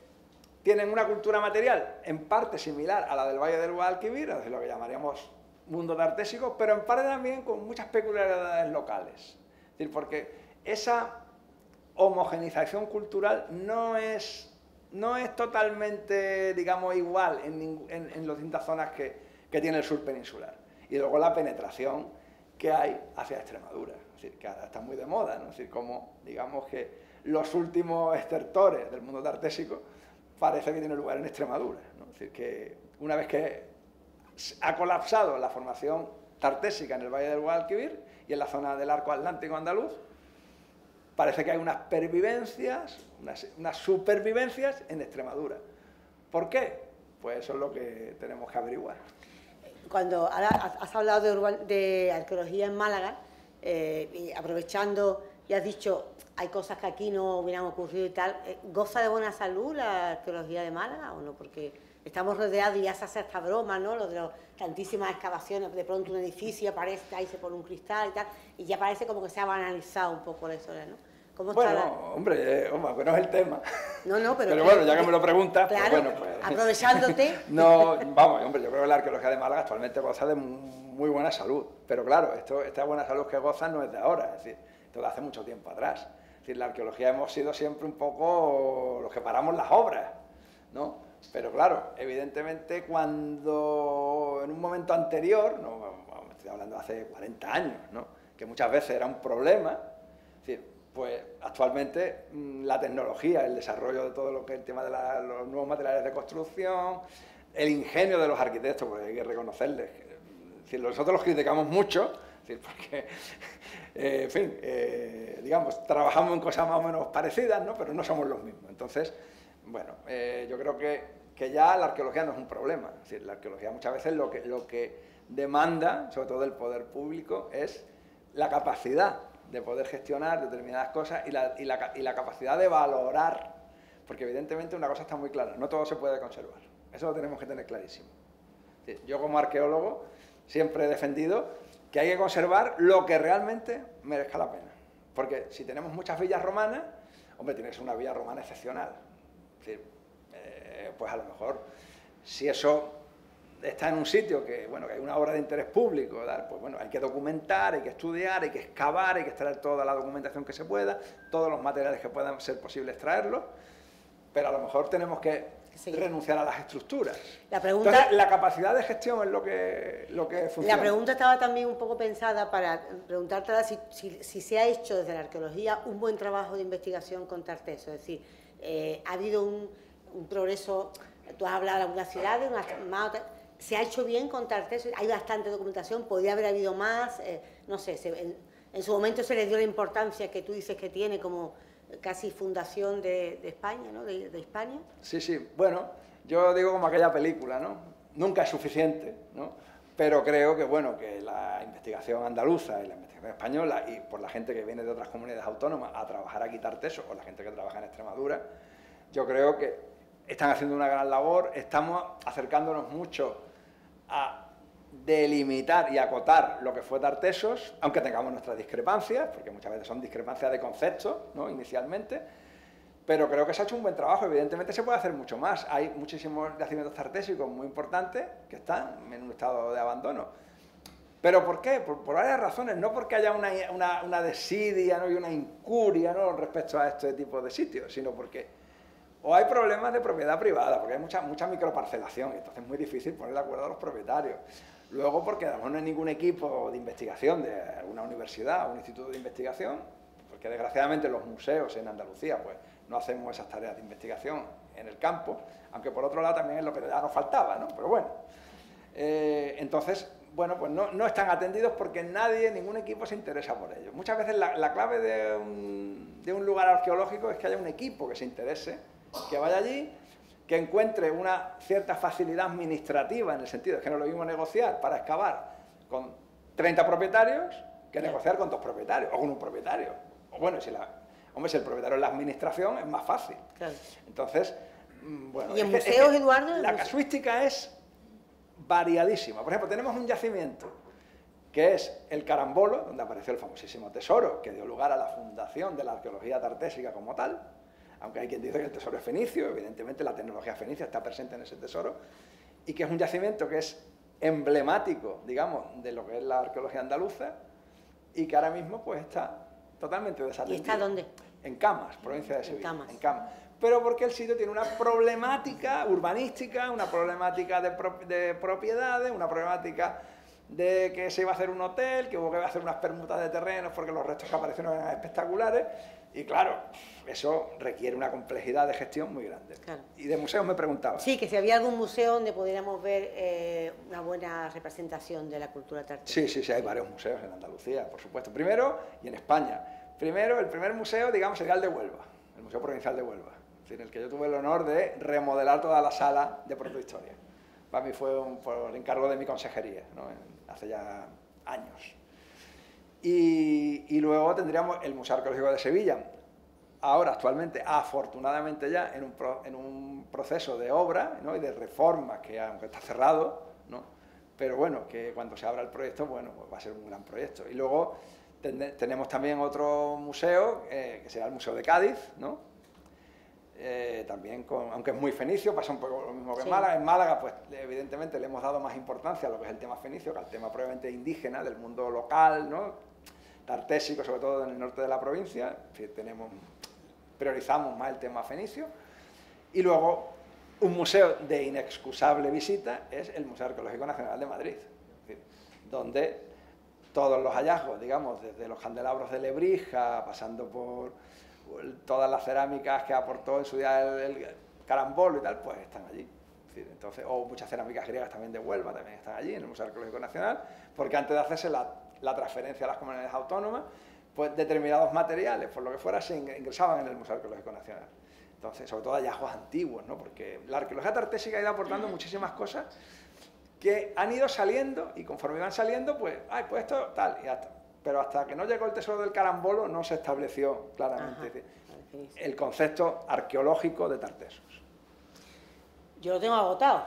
tienen una cultura material en parte similar a la del valle del Guadalquivir, es decir, lo que llamaríamos mundo tartésico, pero en parte también con muchas peculiaridades locales. Es decir, porque esa homogeneización cultural no es totalmente, digamos, igual en las distintas zonas que tiene el sur peninsular. Y luego la penetración que hay hacia Extremadura, es decir, que ahora está muy de moda, ¿no? Es decir, como, digamos, que los últimos estertores del mundo tartésico parece que tienen lugar en Extremadura, ¿no? Es decir, que una vez que ha colapsado la formación tartésica en el valle del Guadalquivir y en la zona del arco atlántico andaluz, parece que hay unas pervivencias, unas supervivencias en Extremadura. ¿Por qué? Pues eso es lo que tenemos que averiguar. Cuando ahora has hablado de arqueología en Málaga, y aprovechando, y has dicho, hay cosas que aquí no hubieran ocurrido y tal, ¿goza de buena salud la arqueología de Málaga o no? Porque estamos rodeados y ya se hace esta broma, ¿no? Lo de las tantísimas excavaciones, de pronto un edificio aparece, ahí se pone un cristal y tal, y ya parece como que se ha banalizado un poco la historia, ¿no? ¿Cómo está bueno, hombre, que no es el tema. No, pero bueno, ya que me lo preguntas, claro, pues bueno, pues... aprovechándote... No, vamos, hombre, yo creo que la arqueología de Málaga actualmente goza de muy buena salud, pero claro, esta buena salud que goza no es de ahora, es decir, esto de hace mucho tiempo atrás. Es decir, la arqueología hemos sido siempre un poco los que paramos las obras, ¿no? Pero claro, evidentemente cuando en un momento anterior, no, estoy hablando de hace 40 años, ¿no? Que muchas veces era un problema, es decir, pues actualmente la tecnología, el desarrollo de todo lo que es el tema de los nuevos materiales de construcción, el ingenio de los arquitectos, porque hay que reconocerles. Es decir, nosotros los criticamos mucho, es decir, porque, en fin, digamos, trabajamos en cosas más o menos parecidas, ¿no? Pero no somos los mismos. Entonces, bueno, yo creo que ya la arqueología no es un problema. Es decir, la arqueología muchas veces lo que demanda, sobre todo del poder público, es la capacidad de poder gestionar determinadas cosas y la capacidad de valorar, porque evidentemente una cosa está muy clara, no todo se puede conservar, eso lo tenemos que tener clarísimo. Yo como arqueólogo siempre he defendido que hay que conservar lo que realmente merezca la pena, porque si tenemos muchas villas romanas, hombre, tiene que ser una villa romana excepcional, es decir, pues a lo mejor si eso está en un sitio que, bueno, que hay una obra de interés público, pues bueno, hay que documentar, hay que estudiar, hay que excavar, hay que extraer toda la documentación que se pueda, todos los materiales que puedan ser posibles extraerlos, pero a lo mejor tenemos que renunciar a las estructuras. Entonces, la capacidad de gestión es lo que funciona. La pregunta estaba también un poco pensada para preguntarte si se ha hecho desde la arqueología un buen trabajo de investigación con Tarteso, es decir, ha habido un progreso, tú has hablado de algunas ciudades, más otras. ¿Se ha hecho bien con Tarteso? Hay bastante documentación, podría haber habido más, no sé, en su momento se le dio la importancia que tú dices que tiene como casi fundación de España, ¿no? De Hispania. Sí, bueno, yo digo como aquella película, ¿no? Nunca es suficiente, ¿no? Pero creo que, bueno, que la investigación andaluza y la investigación española y por la gente que viene de otras comunidades autónomas a trabajar aquí Tarteso o la gente que trabaja en Extremadura, yo creo que están haciendo una gran labor, estamos acercándonos mucho a delimitar y acotar lo que fue Tartesos, aunque tengamos nuestras discrepancias, porque muchas veces son discrepancias de conceptos, ¿no? Inicialmente, pero creo que se ha hecho un buen trabajo. Evidentemente se puede hacer mucho más, hay muchísimos yacimientos tartésicos muy importantes que están en un estado de abandono. ¿Pero por qué? Por varias razones, no porque haya una desidia, ¿no? Y una incuria, ¿no? Respecto a este tipo de sitios, sino porque o hay problemas de propiedad privada, porque hay mucha microparcelación, y entonces es muy difícil poner de acuerdo a los propietarios. Luego, porque además no hay ningún equipo de investigación de una universidad o un instituto de investigación, porque desgraciadamente los museos en Andalucía pues no hacemos esas tareas de investigación en el campo, aunque por otro lado también es lo que ya nos faltaba, ¿no? Pero bueno, entonces, bueno, pues no están atendidos porque nadie, ningún equipo se interesa por ellos. Muchas veces la clave de un lugar arqueológico es que haya un equipo que se interese, que vaya allí, que encuentre una cierta facilidad administrativa, en el sentido de que no es lo mismo negociar para excavar con 30 propietarios que negociar con 2 propietarios o con un propietario. O bueno, si el propietario es la administración, es más fácil. Claro. Entonces, bueno... ¿Y en museos, Eduardo? La casuística es variadísima. Por ejemplo, tenemos un yacimiento que es el Carambolo, donde apareció el famosísimo tesoro, que dio lugar a la fundación de la arqueología tartésica como tal, aunque hay quien dice que el tesoro es fenicio, evidentemente la tecnología fenicia está presente en ese tesoro, y que es un yacimiento que es emblemático, digamos, de lo que es la arqueología andaluza, y que ahora mismo pues está totalmente desatendido. ¿Y está dónde? En Camas, provincia de Sevilla. En Camas. Pero porque el sitio tiene una problemática urbanística, una problemática de propiedades, una problemática de que se iba a hacer un hotel, que hubo que hacer unas permutas de terrenos porque los restos que aparecieron eran espectaculares, y claro, eso requiere una complejidad de gestión muy grande. Claro. Y de museos me preguntaba. Sí, que si había algún museo donde pudiéramos ver una buena representación de la cultura tartésica. Sí, hay varios museos en Andalucía, por supuesto. Primero, y en España. Primero, el primer museo, digamos, sería el de Huelva, el Museo Provincial de Huelva, es decir, el que yo tuve el honor de remodelar toda la sala de protohistoria. Para mí fue por encargo de mi consejería, ¿no? Hace ya años. Y luego tendríamos el Museo Arqueológico de Sevilla, ahora actualmente, afortunadamente ya, en un proceso de obra, ¿no? Y de reforma, que aunque está cerrado, ¿no? Pero bueno, que cuando se abra el proyecto, bueno, pues va a ser un gran proyecto. Y luego tenemos también otro museo, que será el Museo de Cádiz, ¿no? También, aunque es muy fenicio, pasa un poco lo mismo que en Málaga. En Málaga, pues evidentemente le hemos dado más importancia a lo que es el tema fenicio, que al tema probablemente indígena, del mundo local, ¿no? Tartésico, sobre todo en el norte de la provincia, priorizamos más el tema fenicio. Y luego, un museo de inexcusable visita es el Museo Arqueológico Nacional de Madrid, es decir, donde todos los hallazgos, digamos, desde los candelabros de Lebrija, pasando por todas las cerámicas que aportó en su día el Carambolo y tal, pues están allí. Es decir, entonces, o muchas cerámicas griegas también de Huelva también están allí, en el Museo Arqueológico Nacional, porque antes de hacerse la transferencia a las comunidades autónomas, pues determinados materiales, por lo que fuera, se ingresaban en el Museo Arqueológico Nacional. Entonces, sobre todo hallazgos antiguos, ¿no? Porque la arqueología tartésica ha ido aportando muchísimas cosas que han ido saliendo, y conforme iban saliendo, pues, pues esto tal, y hasta. Pero hasta que no llegó el tesoro del Carambolo no se estableció claramente el concepto arqueológico de Tartesos. Yo lo tengo agotado.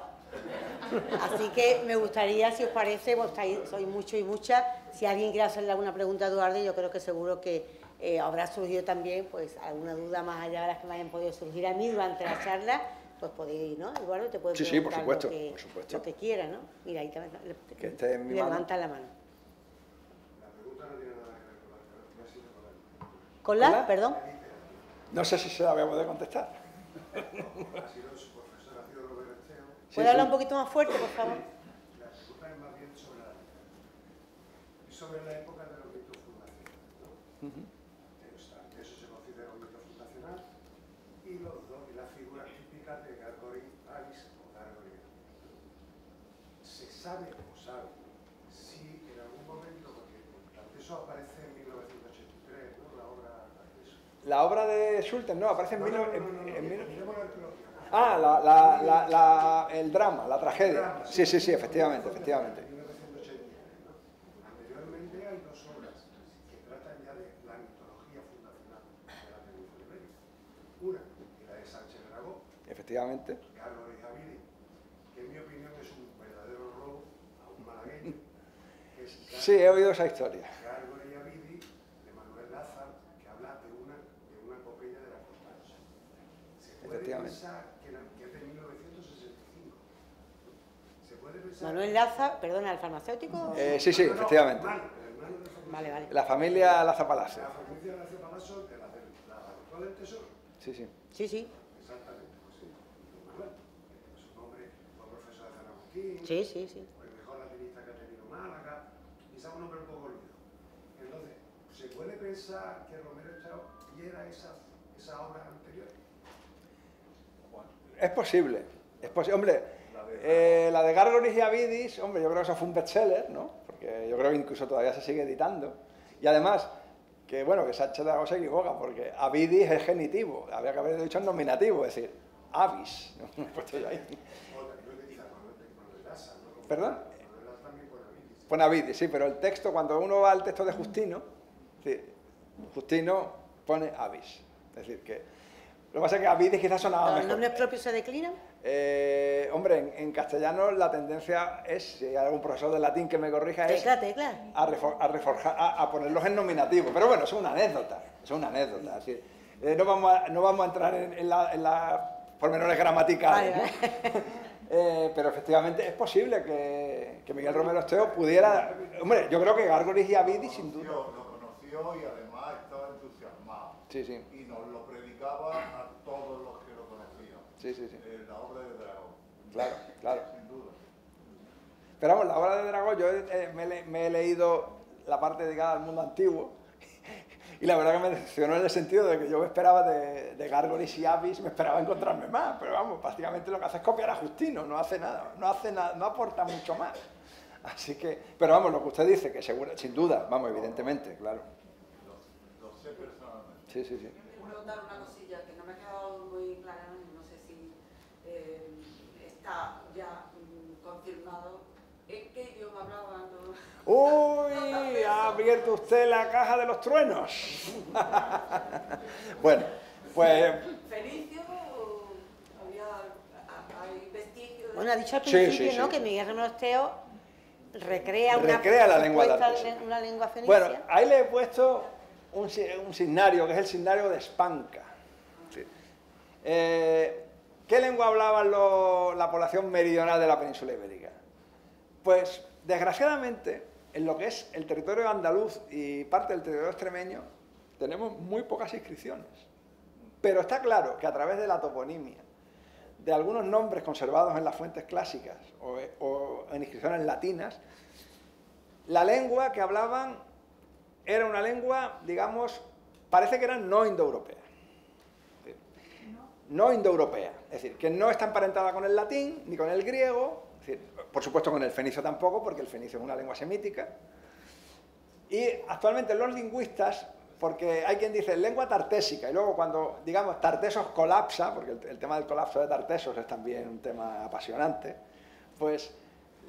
Así que me gustaría, si os parece, pues sois muchos y muchas, si alguien quiere hacerle alguna pregunta a Eduardo, yo creo que seguro que habrá surgido también pues alguna duda más allá de las que me hayan podido surgir a mí durante la charla, pues podéis, ¿no? Eduardo, te puedes preguntar por supuesto. Lo que quiera, ¿no? Mira, ahí también le levanta la mano. ¿Con la? Perdón. No sé si se la voy a poder contestar. ¿Puede hablar un poquito más fuerte, por favor? La pregunta es más bien sobre la época de los mitos fundacionales, ¿no? Eso se considera un mito fundacional, y la figura típica de Gargori Avis o Gargori. ¿Se sabe o sabe si en algún momento, porque eso aparece en 1983, ¿no? La obra Tarteso. La obra de Schulten, no, aparece en... el drama, la tragedia. Sí, efectivamente. 1983, ¿no? Anteriormente hay dos obras que tratan ya de la mitología fundacional de la península ibérica. Una, la de Sánchez Dragó. Efectivamente. Gargori Javidi, que en mi opinión es un verdadero robo a un malagueño. Sí, he oído esa historia. Gargori Javidi, de Manuel Lázaro, que habla de una epopeya de la Constanza. Se puede pensar que es de 1965. Se puede pensar... Manuel Laza, perdona, ¿el farmacéutico? Sí, efectivamente. Vale. La familia Laza Palacio. La familia Laza Palacio, de la actual del Tesoro. Sí. Exactamente, pues sí. Manuel, su nombre fue profesor de San Agustín. Sí. El mejor latinista que ha tenido Málaga. Quizá un nombre un poco olvidado. Entonces, ¿se puede pensar que Romero Echao viera esa obra anterior? Es posible. Hombre, La de Gárgoris y Avidis, hombre, yo creo que eso fue un bestseller, ¿no? Porque yo creo que incluso todavía se sigue editando. Y además, que bueno, que Sánchez de Aragón se equivoca, porque Avidis es genitivo, habría que haber dicho en nominativo, es decir, Avis. ¿No? He puesto yo ahí. ¿Perdón? Pone Avidis, sí, pero el texto, cuando uno va al texto de Justino, sí, Justino pone Avis. Es decir, que lo que pasa es que Avidis quizás sonaba mejor. ¿Los nombres propios se declinan? Hombre, en castellano la tendencia es, si hay algún profesor de latín que me corrija, es a ponerlos en nominativo. Pero bueno, eso es una anécdota. Es una anécdota. Es decir, no vamos a entrar en las pormenores gramaticales. Vale, ¿no? Pero efectivamente es posible que Miguel Romero Esteo pudiera... Hombre, yo creo que Gárgoris y Avidis, sin duda... Lo conoció y además estaba entusiasmado. Sí, sí. Y nos lo predicaba a todos los que lo conocían. Sí, sí, sí. La obra de Dragón. Claro, claro. Sin duda. Pero vamos, la obra de Dragón, yo me he leído la parte dedicada al mundo antiguo y la verdad que me decepcionó en el sentido de que yo me esperaba de Gárgoris y Avis, me esperaba encontrarme más, pero vamos, prácticamente lo que hace es copiar a Justino, no hace nada, no aporta mucho más. Así que, pero vamos, lo que usted dice, que seguro, sin duda, vamos, evidentemente, claro. Lo sé personalmente. Sí, sí, sí. Quiero preguntar una cosilla que no me ha quedado muy clara, no sé si está ya confirmado. ¿En qué idioma hablaban los...? ¡Uy! Ha abierto usted la caja de los truenos. Bueno, pues... ¿Fenicio o hay vestigios? Bueno, ha dicho al Sí, principio, sí, ¿no?, sí. que Miguel Romero Esteo recrea la lengua supuesta tartesia. una lengua fenicia. Bueno, ahí le he puesto un signario, que es el signario de Espanca. Sí. ¿Qué lengua hablaba la población meridional de la península ibérica? Pues, desgraciadamente, en lo que es el territorio andaluz y parte del territorio extremeño, tenemos muy pocas inscripciones. Pero está claro que a través de la toponimia, de algunos nombres conservados en las fuentes clásicas o en inscripciones latinas, la lengua que hablaban era una lengua, digamos, parece que era no indoeuropea. No indoeuropea, es decir, que no está emparentada con el latín ni con el griego, es decir, por supuesto con el fenicio tampoco, porque el fenicio es una lengua semítica. Y actualmente los lingüistas, porque hay quien dice lengua tartésica, y luego cuando, digamos, Tartesos colapsa, porque el tema del colapso de Tartesos es también un tema apasionante, pues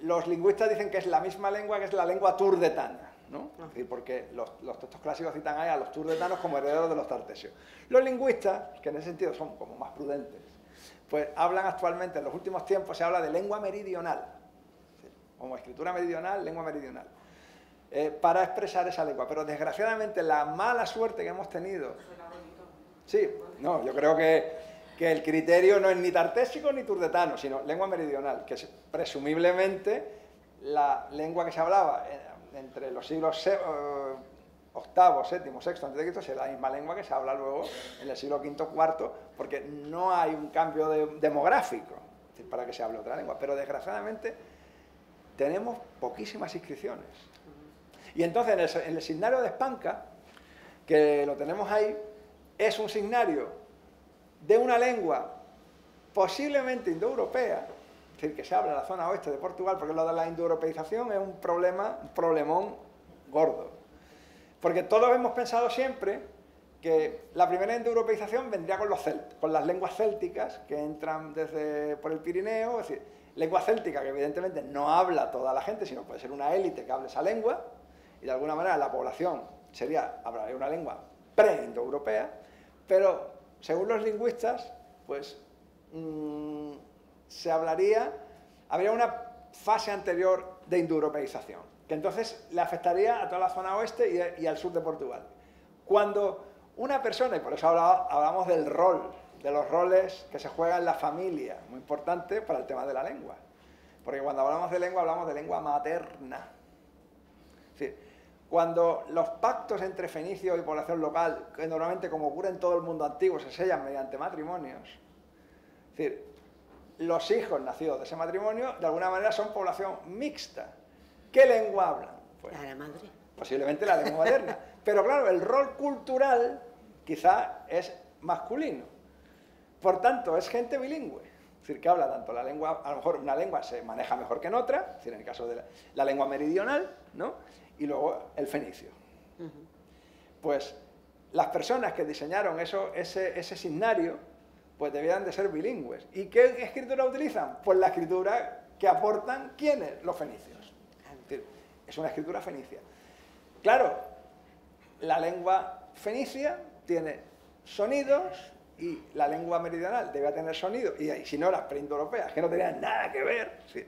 los lingüistas dicen que es la misma lengua que es la lengua turdetana, ¿no? Es decir, porque los textos clásicos citan ahí a los turdetanos como herederos de los tartesios. Los lingüistas, que en ese sentido son como más prudentes, pues hablan actualmente, en los últimos tiempos se habla de lengua meridional, como escritura meridional, lengua meridional, para expresar esa lengua. Pero desgraciadamente la mala suerte que hemos tenido... Sí, no, yo creo que el criterio no es ni tartésico ni turdetano, sino lengua meridional, que es presumiblemente la lengua que se hablaba entre los siglos octavo, séptimo, sexto, antes de Cristo, es la misma lengua que se habla luego en el siglo V, IV, porque no hay un cambio demográfico para que se hable otra lengua. Pero desgraciadamente tenemos poquísimas inscripciones. Y entonces en el signario de Espanca, que lo tenemos ahí, es un signario de una lengua posiblemente indoeuropea, es decir, que se habla en la zona oeste de Portugal, porque lo de la indoeuropeización es un problemón gordo. Porque todos hemos pensado siempre que la primera indoeuropeización vendría con las lenguas célticas que entran por el Pirineo, es decir, lengua céltica que evidentemente no habla toda la gente, sino puede ser una élite que hable esa lengua, y de alguna manera la población hablaría una lengua pre-indoeuropea, pero según los lingüistas, pues habría una fase anterior de indoeuropeización, que entonces le afectaría a toda la zona oeste y al sur de Portugal. Cuando una persona, y por eso hablamos del rol, de los roles que se juegan en la familia, muy importante para el tema de la lengua, porque cuando hablamos de lengua materna. Es decir, cuando los pactos entre fenicios y población local, que normalmente como ocurre en todo el mundo antiguo, se sellan mediante matrimonios, es decir, los hijos nacidos de ese matrimonio de alguna manera son población mixta. ¿Qué lengua hablan? Pues, la madre. Posiblemente la lengua materna. Pero claro, el rol cultural quizá es masculino. Por tanto, es gente bilingüe. Es decir, que habla tanto la lengua, a lo mejor una lengua se maneja mejor que en otra, es decir, en el caso de la lengua meridional, ¿no? Y luego el fenicio. Pues las personas que diseñaron ese signario, pues debían de ser bilingües. ¿Y qué escritura utilizan? Pues la escritura que aportan, ¿quiénes? Los fenicios. Es decir, es una escritura fenicia. Claro, la lengua fenicia tiene sonidos y la lengua meridional debe tener sonidos, y si no, las preindoeuropeas, que no tenían nada que ver, ¿sí?,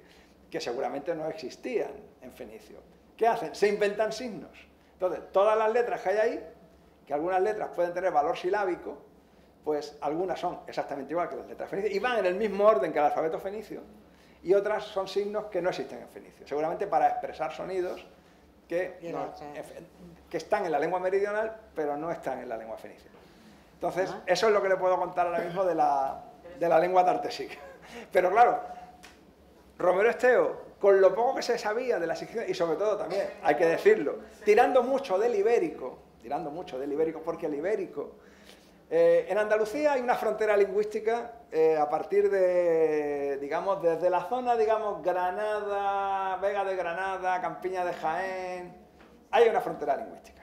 que seguramente no existían en fenicio. ¿Qué hacen? Se inventan signos. Entonces, todas las letras que hay ahí, que algunas letras pueden tener valor silábico, pues algunas son exactamente igual que las letras fenicias y van en el mismo orden que el alfabeto fenicio, y otras son signos que no existen en fenicio, seguramente para expresar sonidos que están en la lengua meridional, pero no están en la lengua fenicia. Entonces, eso es lo que le puedo contar ahora mismo de la lengua tartésica. Pero claro, Romero Esteo, con lo poco que se sabía de las inscripciones, y sobre todo también, hay que decirlo, tirando mucho del ibérico, porque el ibérico, en Andalucía hay una frontera lingüística a partir de, digamos, desde la zona, digamos, Granada, Vega de Granada, Campiña de Jaén, hay una frontera lingüística,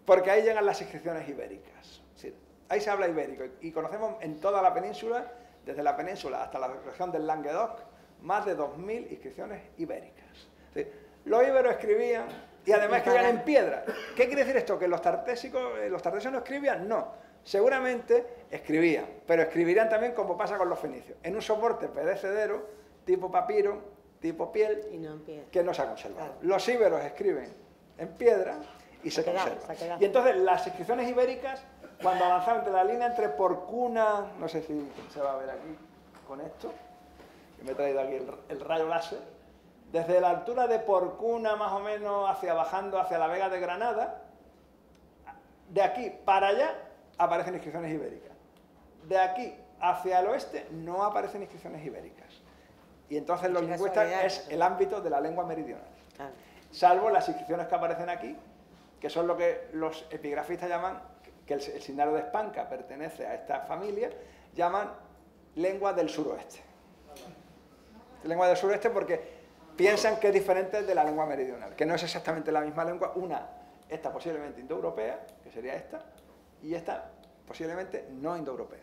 porque ahí llegan las inscripciones ibéricas, ¿sí? Ahí se habla ibérico, y conocemos en toda la península, desde la península hasta la región del Languedoc, más de 2000 inscripciones ibéricas. ¿Sí? Los íberos escribían, y además escribían en piedra. ¿Qué quiere decir esto? ¿Que los tartésios no escribían? No. Seguramente escribían, pero escribirían también como pasa con los fenicios, en un soporte perecedero, tipo papiro, tipo piel, y no en piedra, que no se ha conservado. Claro. Los íberos escriben en piedra y se conservan. Y entonces las inscripciones ibéricas, cuando avanzaban entre la línea entre Porcuna, no sé si se va a ver aquí con esto, que me he traído aquí el rayo láser, desde la altura de Porcuna más o menos bajando hacia la Vega de Granada, de aquí para allá aparecen inscripciones ibéricas. De aquí hacia el oeste no aparecen inscripciones ibéricas. Y entonces los lingüistas es el ámbito de la lengua meridional. Claro. Salvo las inscripciones que aparecen aquí, que son lo que los epigrafistas llaman, que el signario de Espanca pertenece a esta familia, llaman lengua del suroeste. Lengua del suroeste porque piensan que es diferente de la lengua meridional, que no es exactamente la misma lengua. Esta posiblemente indoeuropea, que sería esta, y esta posiblemente no indoeuropea.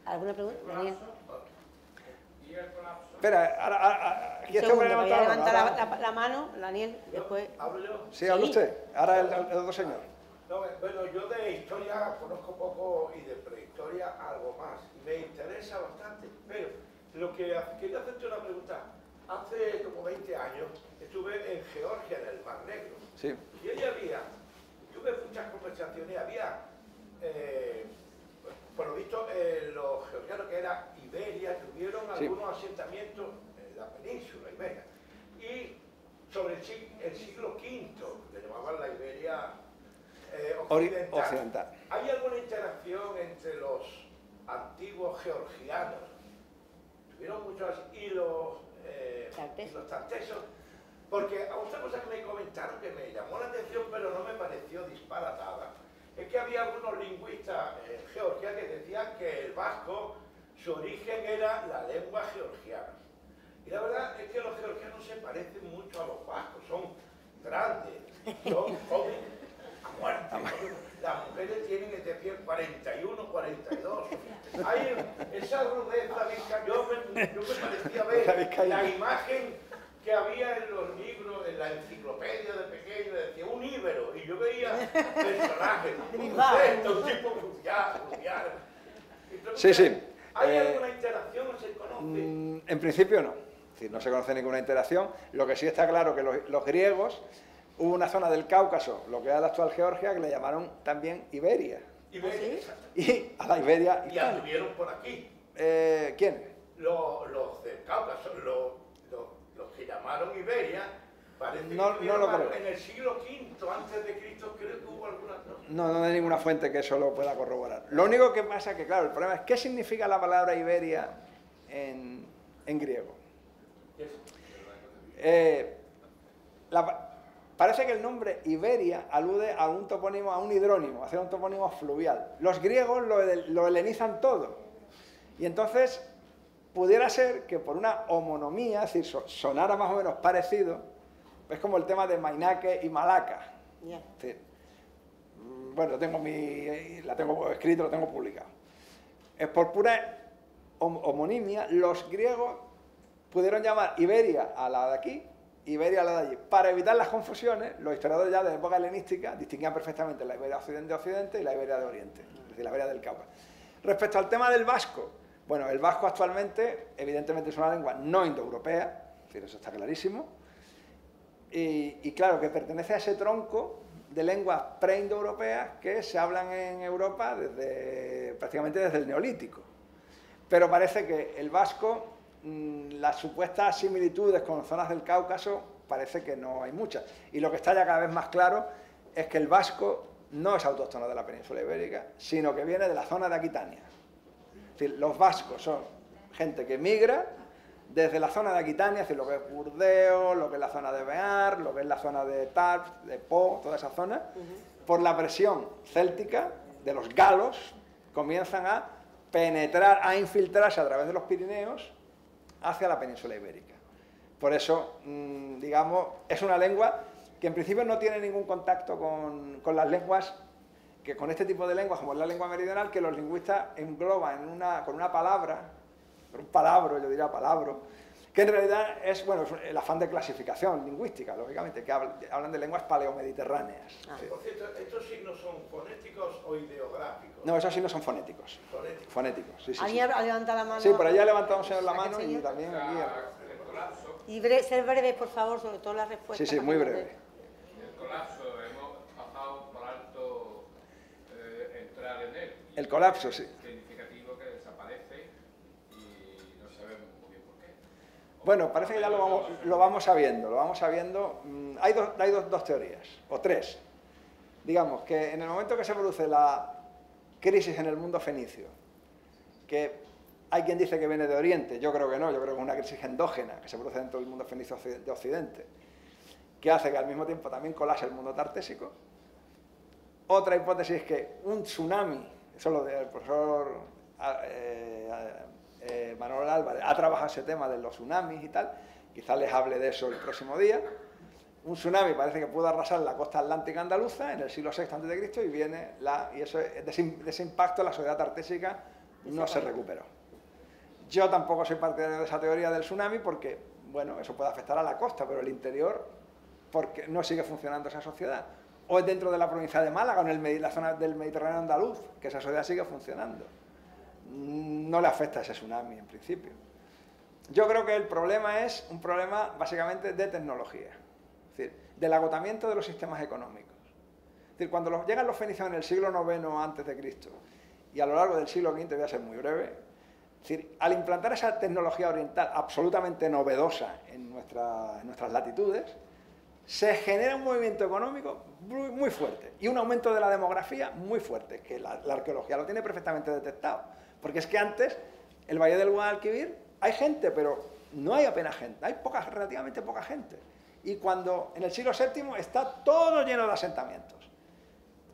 ¿Alguna pregunta, Daniel? Espera, ahora aquí este hombre voy a levantar la mano, Daniel, después... ¿Hablo yo? Sí, habla usted. Ahora el otro señor. No, bueno, yo de historia conozco poco y de prehistoria algo más. Me interesa bastante, pero lo que quería hacerte una pregunta. Hace como 20 años estuve en Georgia, en el Mar Negro. Sí. Y allí tuve muchas conversaciones, había, por lo visto, los georgianos que era Iberia, tuvieron algunos asentamientos en la península ibérica. Y sobre el siglo V, le llamaban la Iberia occidental. ¿Hay alguna interacción entre los antiguos georgianos? Tuvieron muchos hilos, los tartesos, porque otra cosa que me comentaron que me llamó la atención pero no me pareció disparatada, es que había algunos lingüistas en Georgia que decían que el vasco, su origen era la lengua georgiana. Y la verdad es que los georgianos se parecen mucho a los vascos, son grandes, son jóvenes, a muerte. Las mujeres tienen que decir 41, 42. Hay esa rudeza vizcaína. Yo me parecía ver la imagen que había en los libros, en la enciclopedia de pequeño, decía un íbero, y yo veía personajes, un tipo crucial. Sí, sí. ¿Hay alguna interacción o se conoce? En principio no. Es decir, no se conoce ninguna interacción. Lo que sí está claro que los griegos, hubo una zona del Cáucaso, lo que es la actual Georgia, que le llamaron también Iberia. Iberia, y a la Iberia... Y anduvieron por aquí. ¿Quiénes? Los del Cáucaso, los que llamaron Iberia, parece que no lo creo. En el siglo V antes de Cristo creo que hubo alguna cosa. No hay ninguna fuente que eso lo pueda corroborar. Lo único que pasa es que, claro, el problema es ¿qué significa la palabra Iberia en griego? Parece que el nombre Iberia alude a un topónimo, a un hidrónimo, a un topónimo fluvial. Los griegos lo helenizan todo. Y entonces pudiera ser que por una homonimia, es decir, sonara más o menos parecido, es como el tema de Mainake y Malaca. Yeah. Es decir, bueno, la tengo escrito, lo tengo publicado. Es por pura homonimia, los griegos pudieron llamar Iberia a la de aquí, Iberia a la de allí. Para evitar las confusiones, los historiadores ya de la época helenística distinguían perfectamente la Iberia de Occidente y la Iberia de Oriente, es decir, la Iberia del Cáucaso. Respecto al tema del vasco, bueno, el vasco actualmente, evidentemente, es una lengua no indoeuropea, es decir, eso está clarísimo, y claro, que pertenece a ese tronco de lenguas preindoeuropeas que se hablan en Europa prácticamente desde el Neolítico. Pero parece que el vasco, las supuestas similitudes con zonas del Cáucaso, parece que no hay muchas. Y lo que está ya cada vez más claro es que el vasco no es autóctono de la península ibérica, sino que viene de la zona de Aquitania. Es decir, los vascos son gente que migra desde la zona de Aquitania, es decir, lo que es Burdeos, lo que es la zona de Bear, lo que es la zona de Tarbes, de Po, toda esa zona, por la presión céltica de los galos, comienzan a penetrar, a infiltrarse a través de los Pirineos hacia la península ibérica. Por eso, digamos, es una lengua que en principio no tiene ningún contacto con las lenguas, que con este tipo de lenguas, como es la lengua meridional, que los lingüistas engloban con una palabra, un palabro, yo diría palabro, que en realidad es, bueno, es el afán de clasificación lingüística, lógicamente, que hablan de lenguas paleomediterráneas. Sí. Por cierto, ¿estos signos son fonéticos o ideográficos? No, esos signos son fonéticos. Fonéticos. Fonéticos, sí, sí. ¿Alguien ha levantado la mano? Sí, por allá ha levantado un señor la mano y también aquí. Y ser breves, por favor, sobre todo las respuestas. Sí, sí, muy breve. El colapso, hemos pasado por alto entrar en él. El colapso, sí. Significativo que desaparece y no sabemos muy bien por qué. Bueno, parece que ya lo vamos sabiendo. Hay dos teorías, o tres. Digamos que en el momento que se produce la crisis en el mundo fenicio, que hay quien dice que viene de Oriente, yo creo que no, yo creo que es una crisis endógena que se produce dentro del mundo fenicio de Occidente, que hace que al mismo tiempo también colapse el mundo tartésico. Otra hipótesis es que un tsunami, eso lo del profesor Manuel Álvarez ha trabajado ese tema de los tsunamis y tal, quizás les hable de eso el próximo día. Un tsunami parece que pudo arrasar la costa atlántica andaluza en el siglo VI a.C. y eso, de ese impacto la sociedad tartésica no se recuperó. Yo tampoco soy partidario de esa teoría del tsunami porque, bueno, eso puede afectar a la costa, pero el interior, porque no sigue funcionando esa sociedad. O es dentro de la provincia de Málaga, o en la zona del Mediterráneo andaluz, que esa sociedad sigue funcionando. No le afecta ese tsunami en principio. Yo creo que el problema es un problema básicamente de tecnología, es decir, del agotamiento de los sistemas económicos. Es decir, cuando llegan los fenicios en el siglo IX a.C. y a lo largo del siglo V, voy a ser muy breve, es decir, al implantar esa tecnología oriental absolutamente novedosa en nuestras latitudes, se genera un movimiento económico muy fuerte y un aumento de la demografía muy fuerte, que la arqueología lo tiene perfectamente detectado. Porque es que antes, el Valle del Guadalquivir, hay gente, pero no hay apenas gente, hay relativamente poca gente. Y cuando en el siglo VII está todo lleno de asentamientos,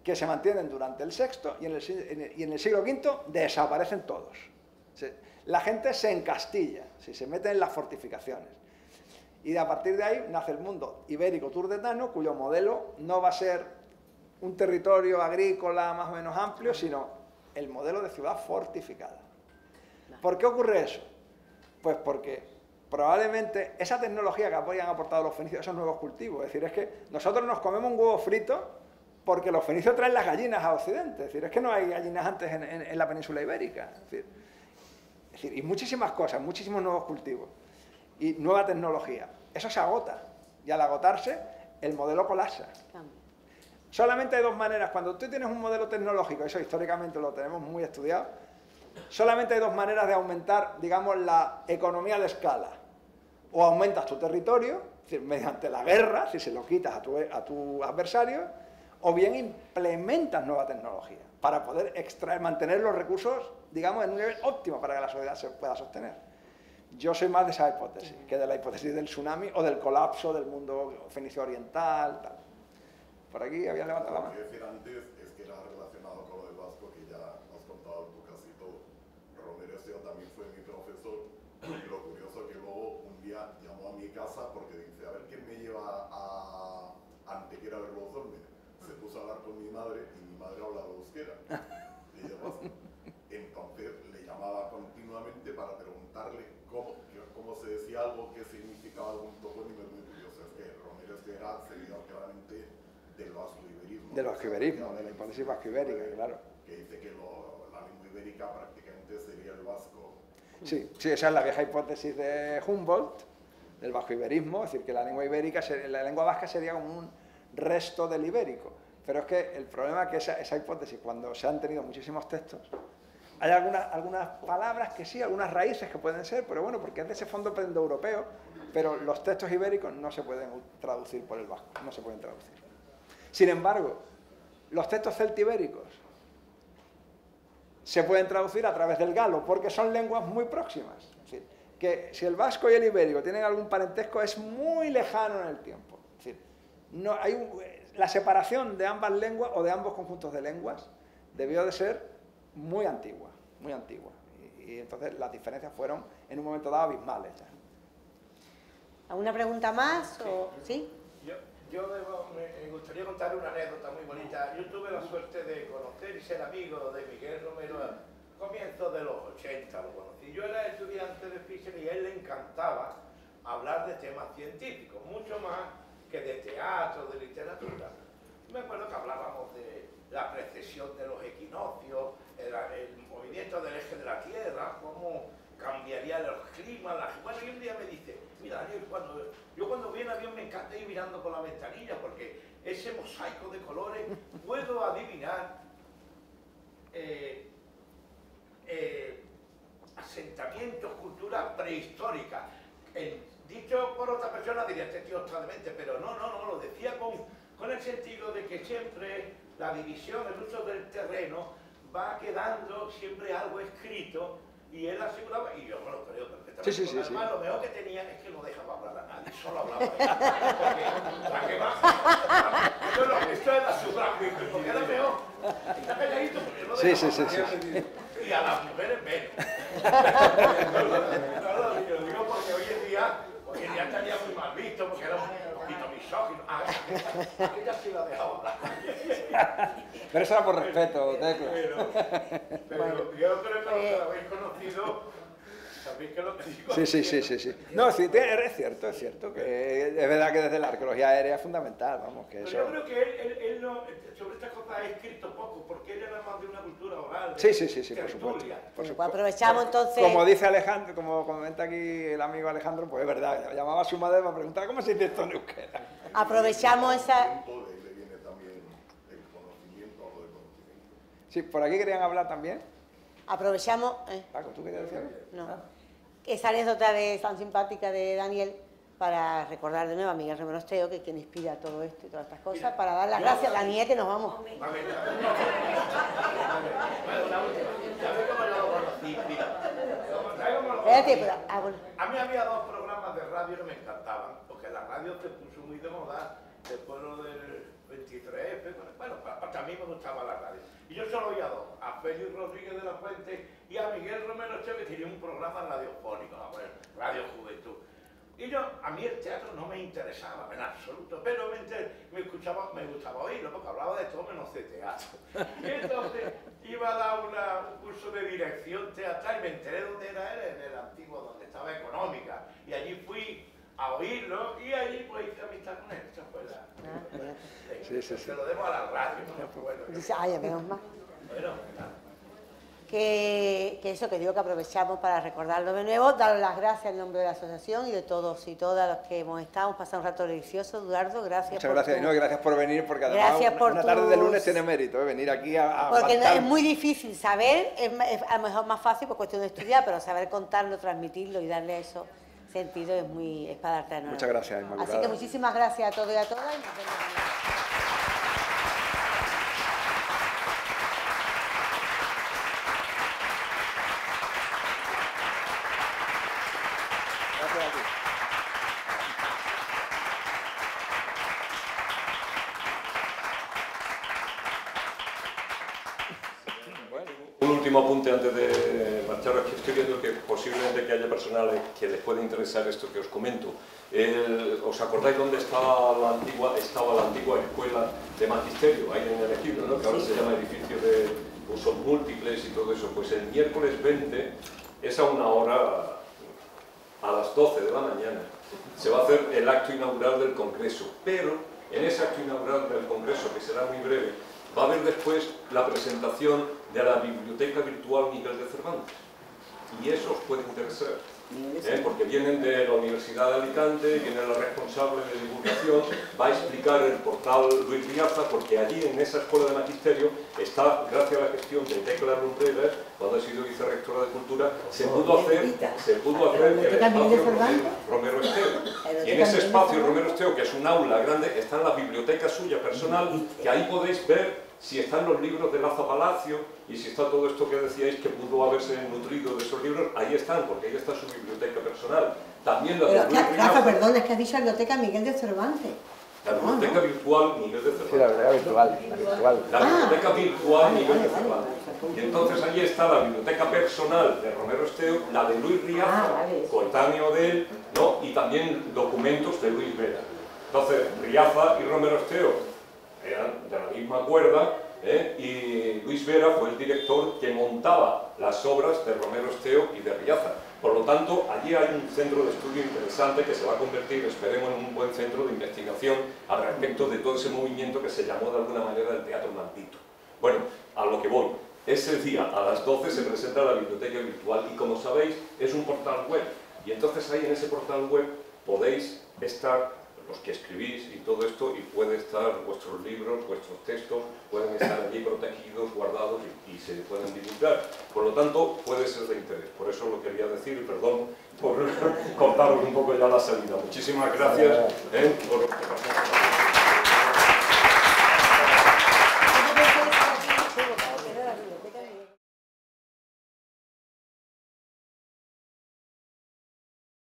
que se mantienen durante el VI y en el siglo V desaparecen todos. La gente se encastilla, se mete en las fortificaciones. Y a partir de ahí nace el mundo ibérico turdetano, cuyo modelo no va a ser un territorio agrícola más o menos amplio, sino el modelo de ciudad fortificada. ¿Por qué ocurre eso? Pues porque probablemente esa tecnología que habían aportado los fenicios, esos nuevos cultivos, es decir, es que nosotros nos comemos un huevo frito porque los fenicios traen las gallinas a Occidente, es decir, es que no hay gallinas antes en la península ibérica, es decir, y muchísimas cosas, muchísimos nuevos cultivos y nueva tecnología. Eso se agota y al agotarse el modelo colapsa. Solamente hay dos maneras. Cuando tú tienes un modelo tecnológico, eso históricamente lo tenemos muy estudiado, solamente hay dos maneras de aumentar, digamos, la economía de escala. O aumentas tu territorio, es decir, mediante la guerra, si se lo quitas a tu adversario, o bien implementas nueva tecnología para poder mantener los recursos, digamos, en un nivel óptimo para que la sociedad se pueda sostener. Yo soy más de esa hipótesis que de la hipótesis del tsunami o del colapso del mundo fenicio oriental, tal. Por aquí había levantado la mano. Lo que decir antes es que era relacionado con lo del vasco, que ya has contado tú casi todo. Romero Esteo también era seguidor claramente del vasco-iberismo. Del vasco-iberismo, de la hipótesis vasco-ibérica, claro. Que dice que la lengua ibérica prácticamente sería el vasco. Sí, esa es la vieja hipótesis de Humboldt, del vasco-iberismo, es decir, que la lengua ibérica, la lengua vasca sería como un resto del ibérico. Pero es que el problema es que esa hipótesis, cuando se han tenido muchísimos textos, hay algunas palabras que sí, algunas raíces que pueden ser, pero bueno, porque es de ese fondo pendoeuropeo, pero los textos ibéricos no se pueden traducir por el vasco, no se pueden traducir. Sin embargo, los textos celtibéricos se pueden traducir a través del galo, porque son lenguas muy próximas. Es decir, que si el vasco y el ibérico tienen algún parentesco, es muy lejano en el tiempo. Es decir, no, la separación de ambas lenguas o de ambos conjuntos de lenguas debió de ser muy antigua, muy antigua. Y entonces las diferencias fueron en un momento dado abismales ya. ¿Alguna pregunta más? ¿Sí? Me gustaría contar una anécdota muy bonita. Yo tuve la suerte de conocer y ser amigo de Miguel Romero a comienzos de los 80, lo conocí. Yo era estudiante de Fisher y a él le encantaba hablar de temas científicos, mucho más que de teatro, de literatura. Me acuerdo que hablábamos de la precesión de los equinoccios, el movimiento del eje de la Tierra, cómo cambiaría los climas. Bueno, y un día me dice, mira, Daniel, cuando voy en avión me encanta ir mirando por la ventanilla porque ese mosaico de colores puedo adivinar asentamientos, culturas prehistóricas. Dicho por otra persona diría, este tío está demente, pero no, lo decía con el sentido de que siempre la división, el uso del terreno va quedando siempre algo escrito. Y él aseguraba, y yo me lo creo perfectamente. Sí. Además, lo mejor que tenía es que no dejaba hablar a nadie, solo hablaba él. Porque la que más. Esto es la subraje, porque era mejor. Está calladito porque no dejaba hablar. Y a las mujeres menos. Yo digo porque hoy en día estaría muy mal visto, porque era un poquito misógino. Aquella sí la dejaba hablar. Pero eso era por respeto, Tecla. Pero yo creo que lo habéis conocido, sabéis que lo que digo. Sí. No, sí, es cierto, que es verdad que desde la arqueología aérea es fundamental, vamos, que eso... Pero yo creo que él no, sobre estas cosas ha escrito poco, porque él era más de una cultura oral. Sí, por supuesto. Pues aprovechamos entonces... Como dice Alejandro, como comenta aquí el amigo Alejandro, pues es verdad, llamaba a su madre para preguntar cómo se dice esto en euskera. Aprovechamos esa... Sí, por aquí querían hablar también. Aprovechamos... Paco, ¿tú querías decir algo? No. Esa anécdota tan simpática de Daniel para recordar de nuevo a Miguel Romero Esteo, que es quien inspira todo esto y todas estas cosas, para dar las gracias a Daniel, que nos vamos. A mí había dos programas de radio que me encantaban, porque la radio se puso muy de moda después lo del 23F, bueno, a mí me gustaba la radio. Y yo solo oía dos, a Félix Rodríguez de la Fuente y a Miguel Romero Esteo, que tenía un programa radiofónico, Radio Juventud. Y a mí el teatro no me interesaba en absoluto, pero me gustaba oírlo, porque hablaba de todo menos de teatro. Y entonces iba a dar un curso de dirección teatral y me enteré dónde era él, en el antiguo, donde estaba Económica. Y allí fui a oírlo y allí pues hice amistad con él. Esa fue la... Se lo debo a la radio, ¿no? Bueno, dice, ay, menos mal. Bueno, que eso, que digo que aprovechamos para recordarlo de nuevo, dar las gracias en nombre de la asociación y de todos y todas los que hemos pasado un rato delicioso. Eduardo, gracias. Muchas gracias, gracias por venir, porque además una tarde de lunes tiene mérito, venir aquí a porque no, es muy difícil saber, es a lo mejor más fácil por cuestión de estudiar, pero saber contarlo, transmitirlo y darle eso sentido es para darte enhorabuena. Muchas gracias, Inmaculada. Así que muchísimas gracias a todos y a todas. Y nos vemos mañana. Un último apunte antes de marcharos, que estoy viendo que posiblemente que haya personas que les pueda interesar esto que os comento. ¿Os acordáis dónde estaba la antigua escuela de magisterio? Ahí en el Ejido, ¿no? Que ahora se llama edificio de usos múltiples y todo eso. Pues el miércoles 20 es a una hora a las 12 de la mañana, se va a hacer el acto inaugural del Congreso, pero en ese acto inaugural del Congreso, que será muy breve, va a haber después la presentación de la Biblioteca Virtual Miguel de Cervantes. Y eso os puede interesar, porque vienen de la Universidad de Alicante, viene la responsable de divulgación, va a explicar el portal Luis Riaza, porque allí en esa escuela de magisterio está, gracias a la gestión de Tecla Lumbreras, cuando ha sido vicerrectora de Cultura, se pudo hacer el espacio Romero Esteo. Y en ese espacio Romero Esteo, que es un aula grande, está en la biblioteca suya personal, que ahí podéis ver si están los libros de Laza Palacio y si está todo esto que decíais que pudo haberse nutrido de esos libros, ahí están, porque ahí está su biblioteca personal. También la pero, Rafa, perdón, es que has dicho la biblioteca Miguel de Cervantes. La biblioteca virtual Miguel de Cervantes. Sí, la biblioteca virtual. La biblioteca virtual Miguel de Cervantes. Y entonces allí está la biblioteca personal de Romero Esteo, la de Luis Riaza, coetáneo de él, ¿no? Y también documentos de Luis Vera. Entonces, Riaza y Romero Esteo eran de la misma cuerda, y Luis Vera fue el director que montaba las obras de Romero Esteo y de Riaza. Por lo tanto, allí hay un centro de estudio interesante que se va a convertir, esperemos, en un buen centro de investigación al respecto de todo ese movimiento que se llamó de alguna manera el teatro maldito. Bueno, a lo que voy. Ese día, a las 12, se presenta la biblioteca virtual y, como sabéis, es un portal web. Y entonces ahí en ese portal web podéis estar los que escribís y todo esto, y puede estar vuestros libros, vuestros textos, pueden estar allí protegidos, guardados y se pueden divulgar. Por lo tanto, puede ser de interés. Por eso lo quería decir, y perdón por cortaros un poco ya la salida. Muchísimas gracias por